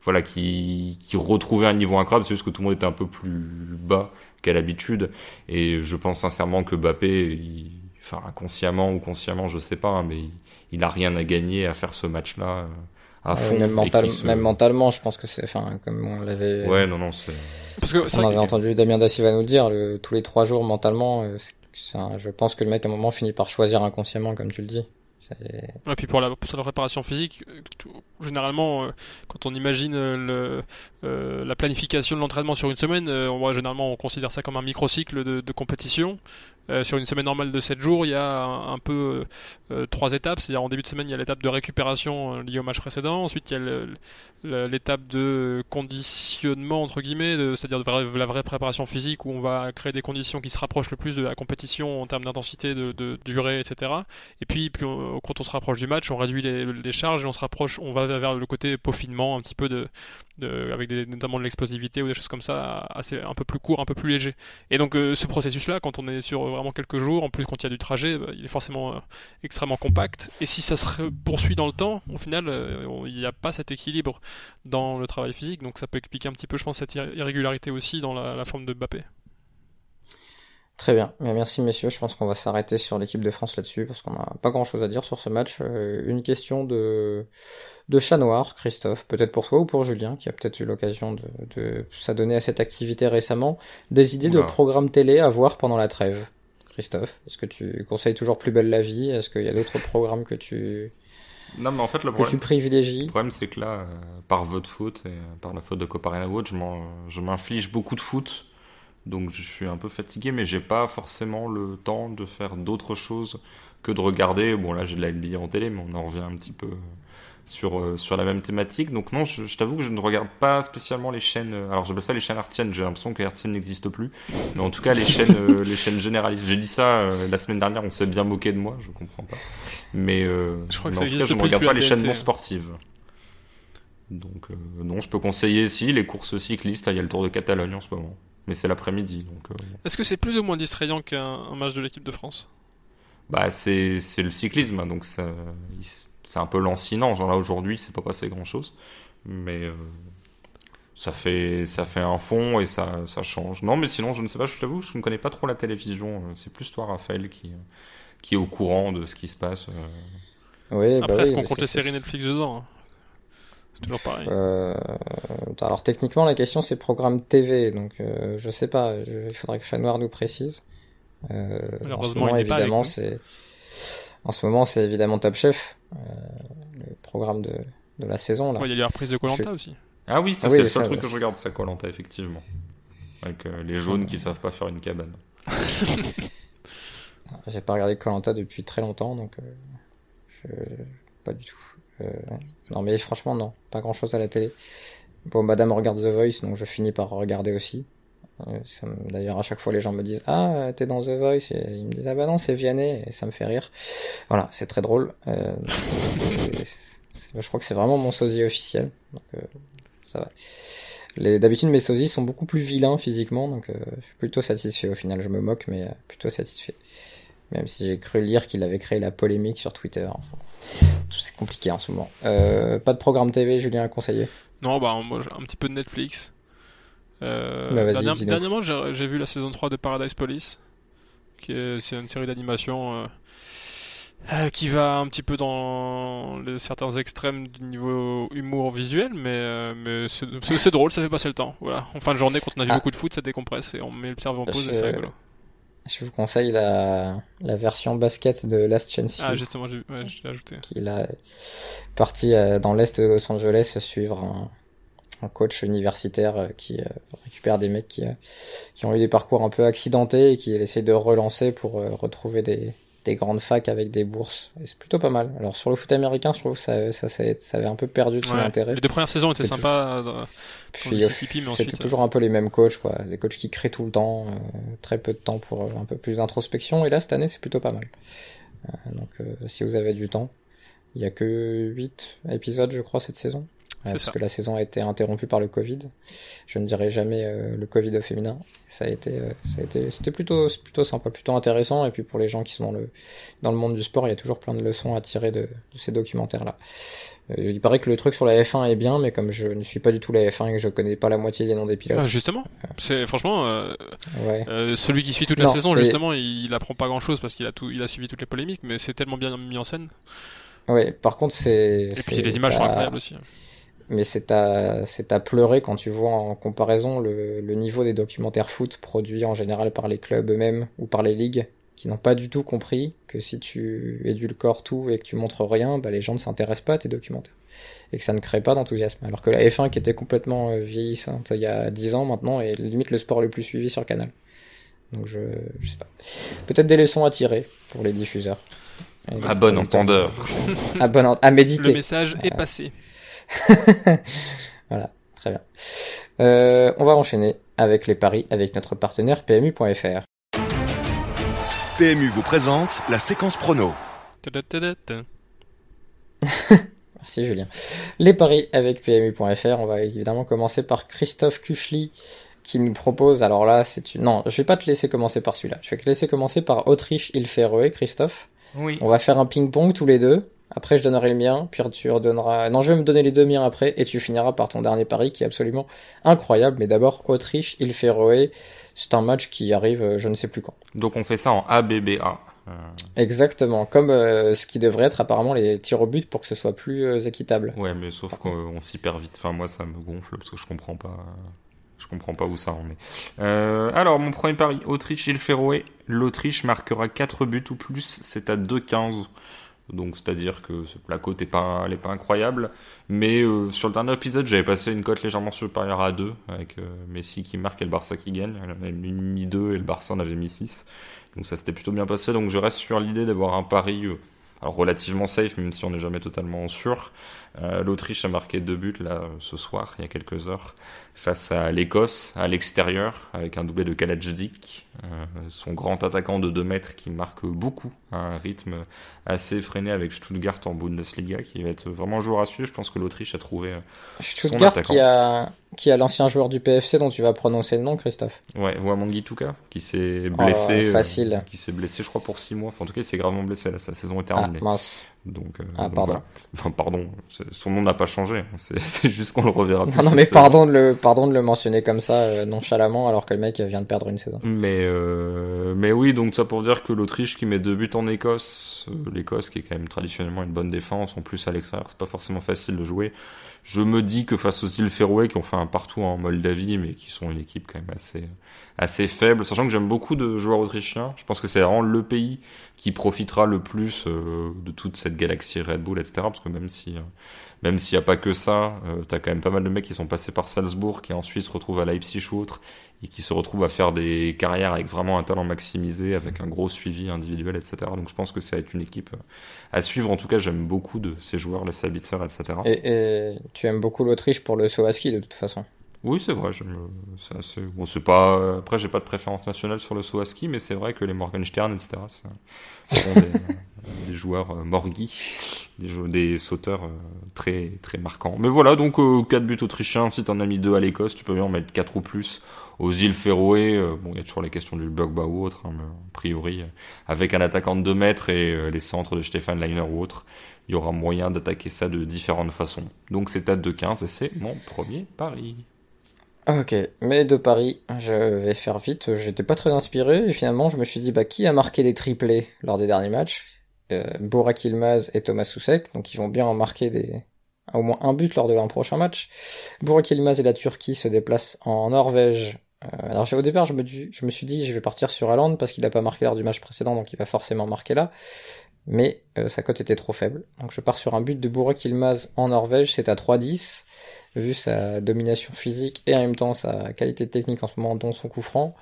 voilà, qui retrouvait un niveau incroyable, c'est juste que tout le monde était un peu plus bas qu'à l'habitude, et je pense sincèrement que Mbappé, enfin inconsciemment ou consciemment, je sais pas, hein, mais il a rien à gagner à faire ce match-là à fond. Même mentalement, je pense que c'est, enfin, comme on l'avait. Ouais, non, c'est. Parce que on avait entendu Damien Da Silva nous le dire, tous les 3 jours mentalement, je pense que le mec à un moment finit par choisir inconsciemment, comme tu le dis. Et puis pour la préparation physique, généralement, quand on imagine la planification de l'entraînement sur une semaine, généralement on considère ça comme un microcycle de compétition. Sur une semaine normale de 7 jours, il y a un peu 3 étapes. C'est-à-dire en début de semaine, il y a l'étape de récupération liée au match précédent. Ensuite, il y a l'étape de conditionnement, entre guillemets, c'est-à-dire la vraie préparation physique où on va créer des conditions qui se rapprochent le plus de la compétition en termes d'intensité, de durée, etc. Et puis quand on se rapproche du match, on réduit les charges et on va vers le côté peaufinement, un petit peu avec notamment de l'explosivité ou des choses comme ça, un peu plus court, un peu plus léger. Et donc ce processus-là, quand on est sur vraiment quelques jours, en plus quand il y a du trajet, il est forcément extrêmement compact. Et si ça se poursuit dans le temps, au final, il n'y a pas cet équilibre dans le travail physique. Donc ça peut expliquer un petit peu, je pense, cette irrégularité aussi dans la forme de Mbappé. Très bien, merci messieurs, je pense qu'on va s'arrêter sur l'équipe de France là-dessus parce qu'on n'a pas grand-chose à dire sur ce match. Une question de chat noir, Christophe, peut-être pour toi ou pour Julien, qui a peut-être eu l'occasion de s'adonner à cette activité récemment. Des idées de programmes télé à voir pendant la trêve, Christophe? Est-ce que tu conseilles toujours Plus belle la vie? Est-ce qu'il y a d'autres programmes que tu... Non, mais en fait, le problème, c'est que là, par votre faute et par la faute de Coparena Watch, je m'inflige beaucoup de foot. Donc je suis un peu fatigué, mais j'ai pas forcément le temps de faire d'autres choses que de regarder. Bon, là j'ai de la NBA en télé, mais on en revient un petit peu sur la même thématique. Donc non, je t'avoue que je ne regarde pas spécialement les chaînes. Alors j'appelle ça les chaînes hertziennes. J'ai l'impression que RTL n'existe plus, mais en tout cas les chaînes généralistes. J'ai dit ça la semaine dernière. On s'est bien moqué de moi. Je comprends pas. Mais je crois que en tout cas, je ne regarde pas les chaînes non sportives. Donc non, je peux conseiller les courses cyclistes. Là, il y a le Tour de Catalogne en ce moment. Mais c'est l'après-midi, donc... Est-ce que c'est plus ou moins distrayant qu'un match de l'équipe de France? Bah, c'est le cyclisme, donc c'est un peu lancinant. Genre là, aujourd'hui, c'est pas passé grand-chose. Mais ça fait un fond et ça change. Non, mais sinon, je ne sais pas, je t'avoue, je ne connais pas trop la télévision. C'est plus toi, Raphaël, qui est au courant de ce qui se passe. Oui, après, est-ce qu'on compte les séries Netflix dedans? C'est toujours pareil. Alors techniquement la question c'est programme TV, donc je sais pas, il faudrait que Chat Noir nous précise. Malheureusement il n'est pas avec nous. En ce moment c'est évidemment Top Chef, le programme de la saison là. Ouais, il y a les reprises de Koh-Lanta aussi. Ah oui, c'est le seul truc que je regarde, c'est Koh-Lanta effectivement. Avec les jaunes qui savent pas faire une cabane. J'ai pas regardé Koh-Lanta depuis très longtemps, donc pas du tout. Non mais franchement non, pas grand chose à la télé. Bon, madame regarde The Voice, donc je finis par regarder aussi. D'ailleurs, à chaque fois, les gens me disent « Ah, t'es dans The Voice ?» et ils me disent « Ah bah non, c'est Vianney » et ça me fait rire. Voilà, c'est très drôle. Je crois que c'est vraiment mon sosie officiel, donc ça va. D'habitude, mes sosies sont beaucoup plus vilains physiquement, donc je suis plutôt satisfait au final. Je me moque, mais plutôt satisfait. Même si j'ai cru lire qu'il avait créé la polémique sur Twitter. Tout c'est compliqué en ce moment. Pas de programme TV, Julien a conseillé? Non, bah moi j'ai un petit peu de Netflix. Bah vas-y, dis-nous. Dernièrement, j'ai vu la saison 3 de Paradise Police, c'est une série d'animation qui va un petit peu dans certains extrêmes du niveau humour visuel, mais c'est drôle, ça fait passer le temps. Voilà. En fin de journée, quand on a vu beaucoup de foot, ça décompresse et on met le cerveau en pause et c'est rigolo. Je vous conseille la version basket de Last Chance U. Ah, justement, je l'ai ajouté. Qui est parti dans l'est de Los Angeles suivre un coach universitaire qui récupère des mecs qui ont eu des parcours un peu accidentés et qui essaie de relancer pour retrouver des grandes facs avec des bourses. Et c'est plutôt pas mal. Alors sur le foot américain, je trouve que ça avait un peu perdu de son intérêt. Les 2 premières saisons étaient sympas dans Mississippi, mais ensuite... C'était toujours un peu les mêmes coachs, quoi. Des coachs qui créent tout le temps, très peu de temps pour un peu plus d'introspection. Et là, cette année, c'est plutôt pas mal. Donc si vous avez du temps, il y a que 8 épisodes, je crois, cette saison. Parce que la saison a été interrompue par le Covid. Je ne dirai jamais le Covid au féminin. C'était plutôt sympa, plutôt intéressant. Et puis pour les gens qui sont dans le monde du sport, il y a toujours plein de leçons à tirer de ces documentaires-là. Il paraît que le truc sur la F1 est bien, mais comme je ne suis pas du tout la F1 et que je connais pas la moitié des noms des pilotes. Justement, c'est franchement celui qui suit toute la saison, justement, il apprend pas grand-chose parce qu'il a suivi toutes les polémiques, mais c'est tellement bien mis en scène. Ouais, par contre et puis les images sont incroyables aussi. Mais c'est à pleurer quand tu vois en comparaison le niveau des documentaires foot produits en général par les clubs eux-mêmes ou par les ligues qui n'ont pas du tout compris que si tu édulcores tout et que tu montres rien, bah les gens ne s'intéressent pas à tes documentaires et que ça ne crée pas d'enthousiasme. Alors que la F1 qui était complètement vieillissante il y a 10 ans maintenant est limite le sport le plus suivi sur Canal. Donc je sais pas. Peut-être des leçons à tirer pour les diffuseurs. À bon entendeur. À méditer. Le message est passé. Voilà, très bien. On va enchaîner avec les paris avec notre partenaire PMU.fr. PMU vous présente la séquence prono. Merci Julien. Les paris avec PMU.fr, on va évidemment commencer par Christophe Kuchli qui nous propose, alors là non, je vais pas te laisser commencer par celui-là, je vais te laisser commencer par Autriche-Île-Féroé, Christophe. Oui. On va faire un ping-pong tous les deux. Après, je donnerai le mien, puis tu redonneras... Non, je vais me donner les 2 miens après, et tu finiras par ton dernier pari, qui est absolument incroyable. Mais d'abord, Autriche, Île-Féroé, c'est un match qui arrive je ne sais plus quand. Donc on fait ça en ABBA. Exactement, comme ce qui devrait être apparemment les tirs au but pour que ce soit plus équitable. Ouais, mais sauf qu'on s'y perd vite. Enfin, moi, ça me gonfle, parce que je comprends pas où ça en est. Alors, mon premier pari, Autriche-Île-Féroé. L'Autriche marquera 4 buts ou plus, c'est à 2,15. Donc c'est-à-dire que la cote elle est pas incroyable, mais sur le dernier épisode j'avais passé une cote légèrement supérieure à 2 avec Messi qui marque et le Barça qui gagne. On avait mis 2 et le Barça en avait mis 6, donc ça s'était plutôt bien passé. Donc je reste sur l'idée d'avoir un pari alors relativement safe, même si on n'est jamais totalement sûr. L'Autriche a marqué 2 buts là ce soir, il y a quelques heures, face à l'Écosse à l'extérieur avec un doublé de Kalajic, son grand attaquant de 2 mètres qui marque beaucoup à un rythme assez effréné avec Stuttgart en Bundesliga, qui va être vraiment un joueur à suivre. Je pense que l'Autriche a trouvé son attaquant. Qui a l'ancien joueur du PFC dont tu vas prononcer le nom, Christophe. Ouais, Wamangituka, Tuka, qui s'est blessé. Facile. Qui s'est blessé, je crois, pour 6 mois. Enfin, en tout cas, il s'est gravement blessé. Là, sa saison est terminée. Ah, mince. Donc pardon. Voilà. Enfin, pardon. Son nom n'a pas changé. C'est juste qu'on le reverra plus. Non, mais pardon de le mentionner comme ça, nonchalamment, alors que le mec vient de perdre une saison. Mais oui, donc ça pour dire que l'Autriche qui met 2 buts en Écosse, l'Écosse qui est quand même traditionnellement une bonne défense, en plus à l'extérieur, c'est pas forcément facile de jouer. Je me dis que face aux îles Féroé qui ont fait un partout en Moldavie, mais qui sont une équipe quand même assez faible, sachant que j'aime beaucoup de joueurs autrichiens, je pense que c'est vraiment le pays qui profitera le plus de toute cette Galaxy, Red Bull, etc. Parce que même s'il y a pas que ça, t'as quand même pas mal de mecs qui sont passés par Salzbourg, qui ensuite se retrouvent à Leipzig ou autre, et qui se retrouvent à faire des carrières avec vraiment un talent maximisé, avec un gros suivi individuel, etc. Donc je pense que ça va être une équipe à suivre. En tout cas, j'aime beaucoup de ces joueurs, les Sabitzer, etc. Et tu aimes beaucoup l'Autriche pour le saut à ski de toute façon. Oui, c'est vrai, c'est assez, bon, c'est pas, après, j'ai pas de préférence nationale sur le saut à ski, mais c'est vrai que les Morgenstern, etc., sont des joueurs morgui, des sauteurs très, très marquants. Mais voilà, donc 4 buts autrichiens, si t'en as mis 2 à l'Écosse, tu peux bien en mettre 4 ou plus aux îles Féroé. Bon, il y a toujours les questions du Pogba ou autre, hein, mais a priori, avec un attaquant de 2 mètres et les centres de Stefan Leiner ou autre, il y aura moyen d'attaquer ça de différentes façons. Donc c'est à 2-15 et c'est mon premier pari. Ok, mais de Paris, je vais faire vite. J'étais pas très inspiré et finalement je me suis dit qui a marqué les triplés lors des derniers matchs? Burak Yılmaz et Thomas Soucek, donc ils vont bien en marquer au moins un but lors de un prochain match. Burak Yılmaz et la Turquie se déplacent en Norvège. Alors au départ je me suis dit je vais partir sur Haaland parce qu'il a pas marqué lors du match précédent, donc il va forcément marquer là. Mais sa cote était trop faible, donc je pars sur un but de Burak Yılmaz en Norvège, c'est à 3,10. Vu sa domination physique et en même temps sa qualité technique en ce moment, dont son coup franc,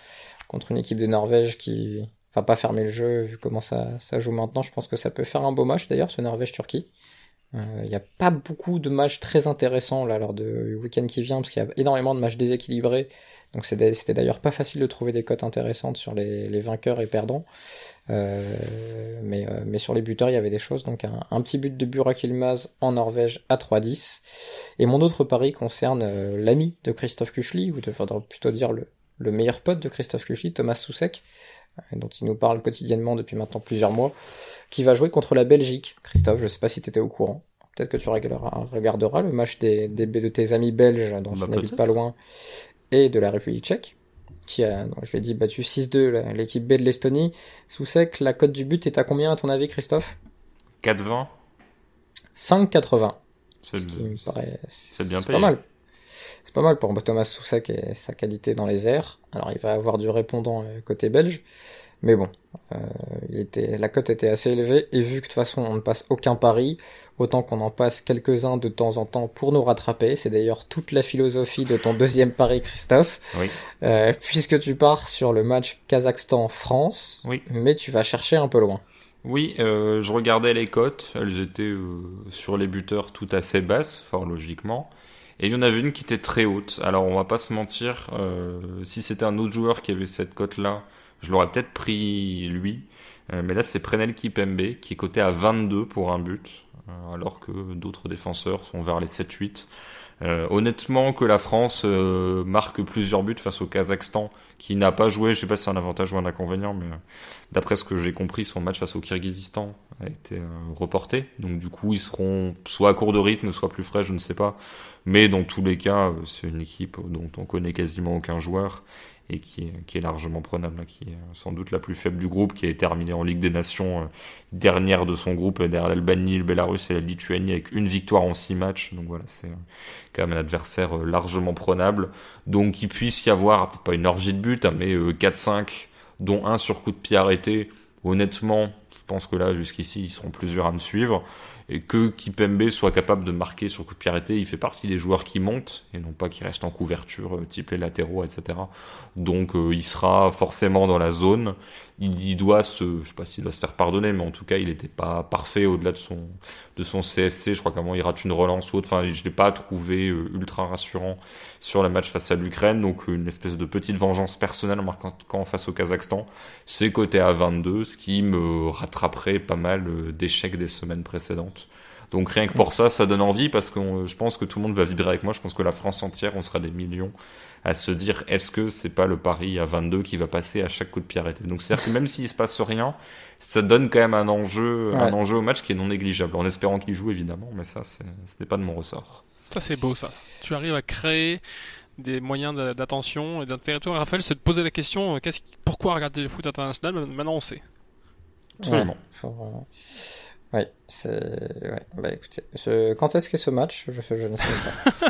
contre une équipe de Norvège qui va pas fermer le jeu, vu comment ça joue maintenant, je pense que ça peut faire un beau match d'ailleurs, ce Norvège-Turquie. Il n'y a pas beaucoup de matchs très intéressants là lors du week-end qui vient, parce qu'il y a énormément de matchs déséquilibrés, donc c'était d'ailleurs pas facile de trouver des cotes intéressantes sur les vainqueurs et perdants. Mais sur les buteurs il y avait des choses, donc un petit but de Burak Yılmaz en Norvège à 3,10. Et mon autre pari concerne l'ami de Christophe Kuchli, ou faudrait plutôt dire le meilleur pote de Christophe Kuchli, Thomas Soucek, dont il nous parle quotidiennement depuis maintenant plusieurs mois, qui va jouer contre la Belgique. Christophe, je sais pas si t'étais au courant, peut-être que tu regarderas le match de tes amis belges, dont tu n'habites pas loin, et de la République tchèque, qui a, je l'ai dit, battu 6-2 l'équipe B de l'Estonie. Soucek, la cote du but est à combien à ton avis, Christophe? 4,20. 5,80. C'est bien payé. Pas mal. C'est pas mal pour Thomas Soucek et sa qualité dans les airs. Alors il va avoir du répondant côté belge, mais bon, la cote était assez élevée, et vu que de toute façon on ne passe aucun pari, autant qu'on en passe quelques-uns de temps en temps pour nous rattraper. C'est d'ailleurs toute la philosophie de ton deuxième pari, Christophe. Oui. Puisque tu pars sur le match Kazakhstan-France, oui. Mais tu vas chercher un peu loin. Oui, je regardais les cotes, elles étaient sur les buteurs tout assez basses, fort logiquement. Et il y en avait une qui était très haute. Alors on va pas se mentir, si c'était un autre joueur qui avait cette cote-là, je l'aurais peut-être pris lui. Mais là c'est Prenel Kipembe qui est coté à 22 pour un but, alors que d'autres défenseurs sont vers les 7-8. Honnêtement, que la France marque plusieurs buts face au Kazakhstan, qui n'a pas joué, je sais pas si c'est un avantage ou un inconvénient, mais d'après ce que j'ai compris, son match face au Kirghizistan a été reporté. Donc du coup, ils seront soit à court de rythme, soit plus frais, je ne sais pas. Mais dans tous les cas, c'est une équipe dont on connaît quasiment aucun joueur, et qui est largement prenable, qui est sans doute la plus faible du groupe, qui est terminée en Ligue des Nations dernière de son groupe, derrière l'Albanie, le Bélarus et la Lituanie, avec une victoire en 6 matchs. Donc voilà, c'est quand même un adversaire largement prenable. Donc qu'il puisse y avoir, peut-être pas une orgie de buts, mais 4-5, dont un sur coup de pied arrêté. Honnêtement, je pense que là, jusqu'ici, ils seront plusieurs à me suivre. Et que Kipembe soit capable de marquer sur coup de pied arrêté, il fait partie des joueurs qui montent, et non pas qui restent en couverture, type les latéraux, etc. Donc il sera forcément dans la zone. Il doit je sais pas s'il doit se faire pardonner, mais en tout cas il n'était pas parfait au-delà de son CSC. Je crois qu'à un moment il rate une relance ou autre. Enfin, je l'ai pas trouvé ultra rassurant sur le match face à l'Ukraine. Donc une espèce de petite vengeance personnelle en marquant face au Kazakhstan. C'est coté à 22, ce qui me rattraperait pas mal d'échecs des semaines précédentes. Donc rien que pour ça, ça donne envie, parce que je pense que tout le monde va vibrer avec moi. Je pense que la France entière, on sera des millions à se dire, est-ce que c'est pas le pari à 22 qui va passer à chaque coup de pied arrêté? Donc c'est-à-dire que même s'il se passe rien, ça donne quand même un enjeu au match qui est non négligeable, en espérant qu'il joue évidemment, mais ça, ce n'est pas de mon ressort. Ça c'est beau, ça. Tu arrives à créer des moyens d'attention et d'intérêt. Toi, Raphaël, c'est de poser la question, pourquoi regarder le foot international? Maintenant on sait. Absolument. Oui, bah écoutez, quand est-ce qu'est ce match? Je ne sais pas.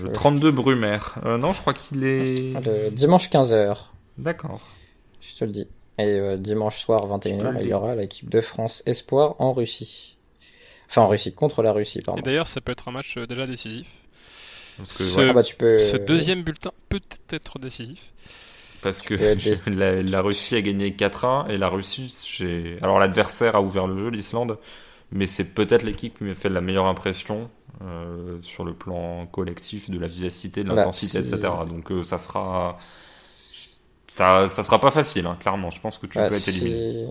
Le 32 Brumaire. Non, je crois qu'il est... Le dimanche 15h. D'accord. Je te le dis. Et dimanche soir, 21h, il y aura l'équipe de France Espoir en Russie. Enfin, en Russie, contre la Russie, pardon. Et d'ailleurs, ça peut être un match déjà décisif. Parce que, ce deuxième bulletin peut être décisif. Parce que la Russie a gagné 4-1 et la Russie, alors l'adversaire a ouvert le jeu, l'Islande, mais c'est peut-être l'équipe qui m'a fait la meilleure impression sur le plan collectif, de la vivacité, de l'intensité, etc. Donc ça sera pas facile, hein, clairement. Je pense que tu peux être éliminé.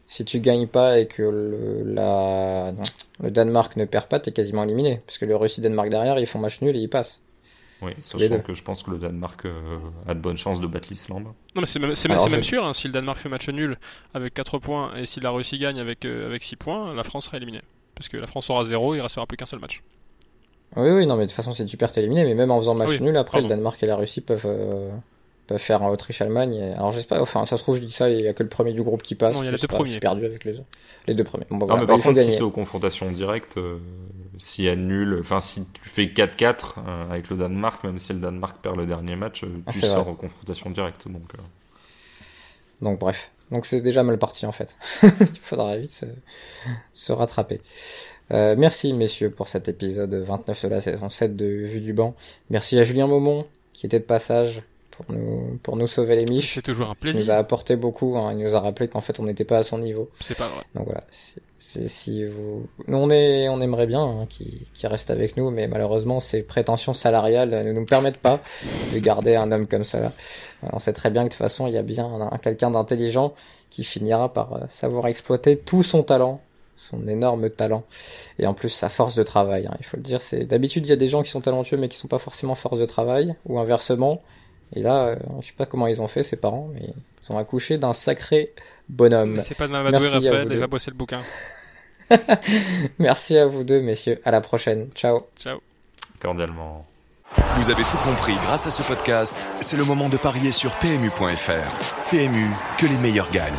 Si tu gagnes pas et que le Danemark ne perd pas, t'es quasiment éliminé. Parce que le Russie-Danemark derrière, ils font match nul et ils passent. Oui, sachant que je pense que le Danemark a de bonnes chances de battre l'Islande. Non, mais c'est même sûr, hein, si le Danemark fait match nul avec 4 points et si la Russie gagne avec 6 points, la France sera éliminée. Parce que la France aura 0, il restera plus qu'un seul match. Oui, non, mais de toute façon, si tu perds, t'es éliminé. Mais même en faisant match nul, après, le Danemark et la Russie peuvent faire un Autriche-Allemagne. Alors, j'espère, enfin, ça se trouve, je dis ça, il y a que le premier du groupe qui passe. Non, il y a les deux premiers. J'ai perdu avec les deux premiers. Bon, non, mais par contre, si c'est aux confrontations directes, s'il y a nul, enfin, si tu fais 4-4 avec le Danemark, même si le Danemark perd le dernier match, tu sors aux confrontations directes. Donc, bref. Donc, c'est déjà mal parti, en fait. Il faudra vite se rattraper. Merci, messieurs, pour cet épisode 29 de la saison 7 de Vue du banc. Merci à Julien Maumont, qui était de passage pour nous sauver les miches. C'est toujours un plaisir. Il nous a apporté beaucoup, hein. Il nous a rappelé qu'en fait on n'était pas à son niveau. C'est pas vrai. Donc voilà, nous on aimerait bien hein, qu'il reste avec nous, mais malheureusement ses prétentions salariales ne nous permettent pas de garder un homme comme ça. On sait très bien que de toute façon il y a bien quelqu'un d'intelligent qui finira par savoir exploiter tout son talent, son énorme talent, et en plus sa force de travail, hein. Il faut le dire, d'habitude il y a des gens qui sont talentueux mais qui sont pas forcément force de travail, ou inversement. Et là, je sais pas comment ils ont fait, ses parents, mais ils ont accouché d'un sacré bonhomme. Mais c'est pas de Mamadou et Raphaël, il va bosser le bouquin. Merci à vous deux, messieurs. À la prochaine. Ciao. Ciao. Cordialement. Vous avez tout compris grâce à ce podcast. C'est le moment de parier sur PMU.fr. PMU, que les meilleurs gagnent.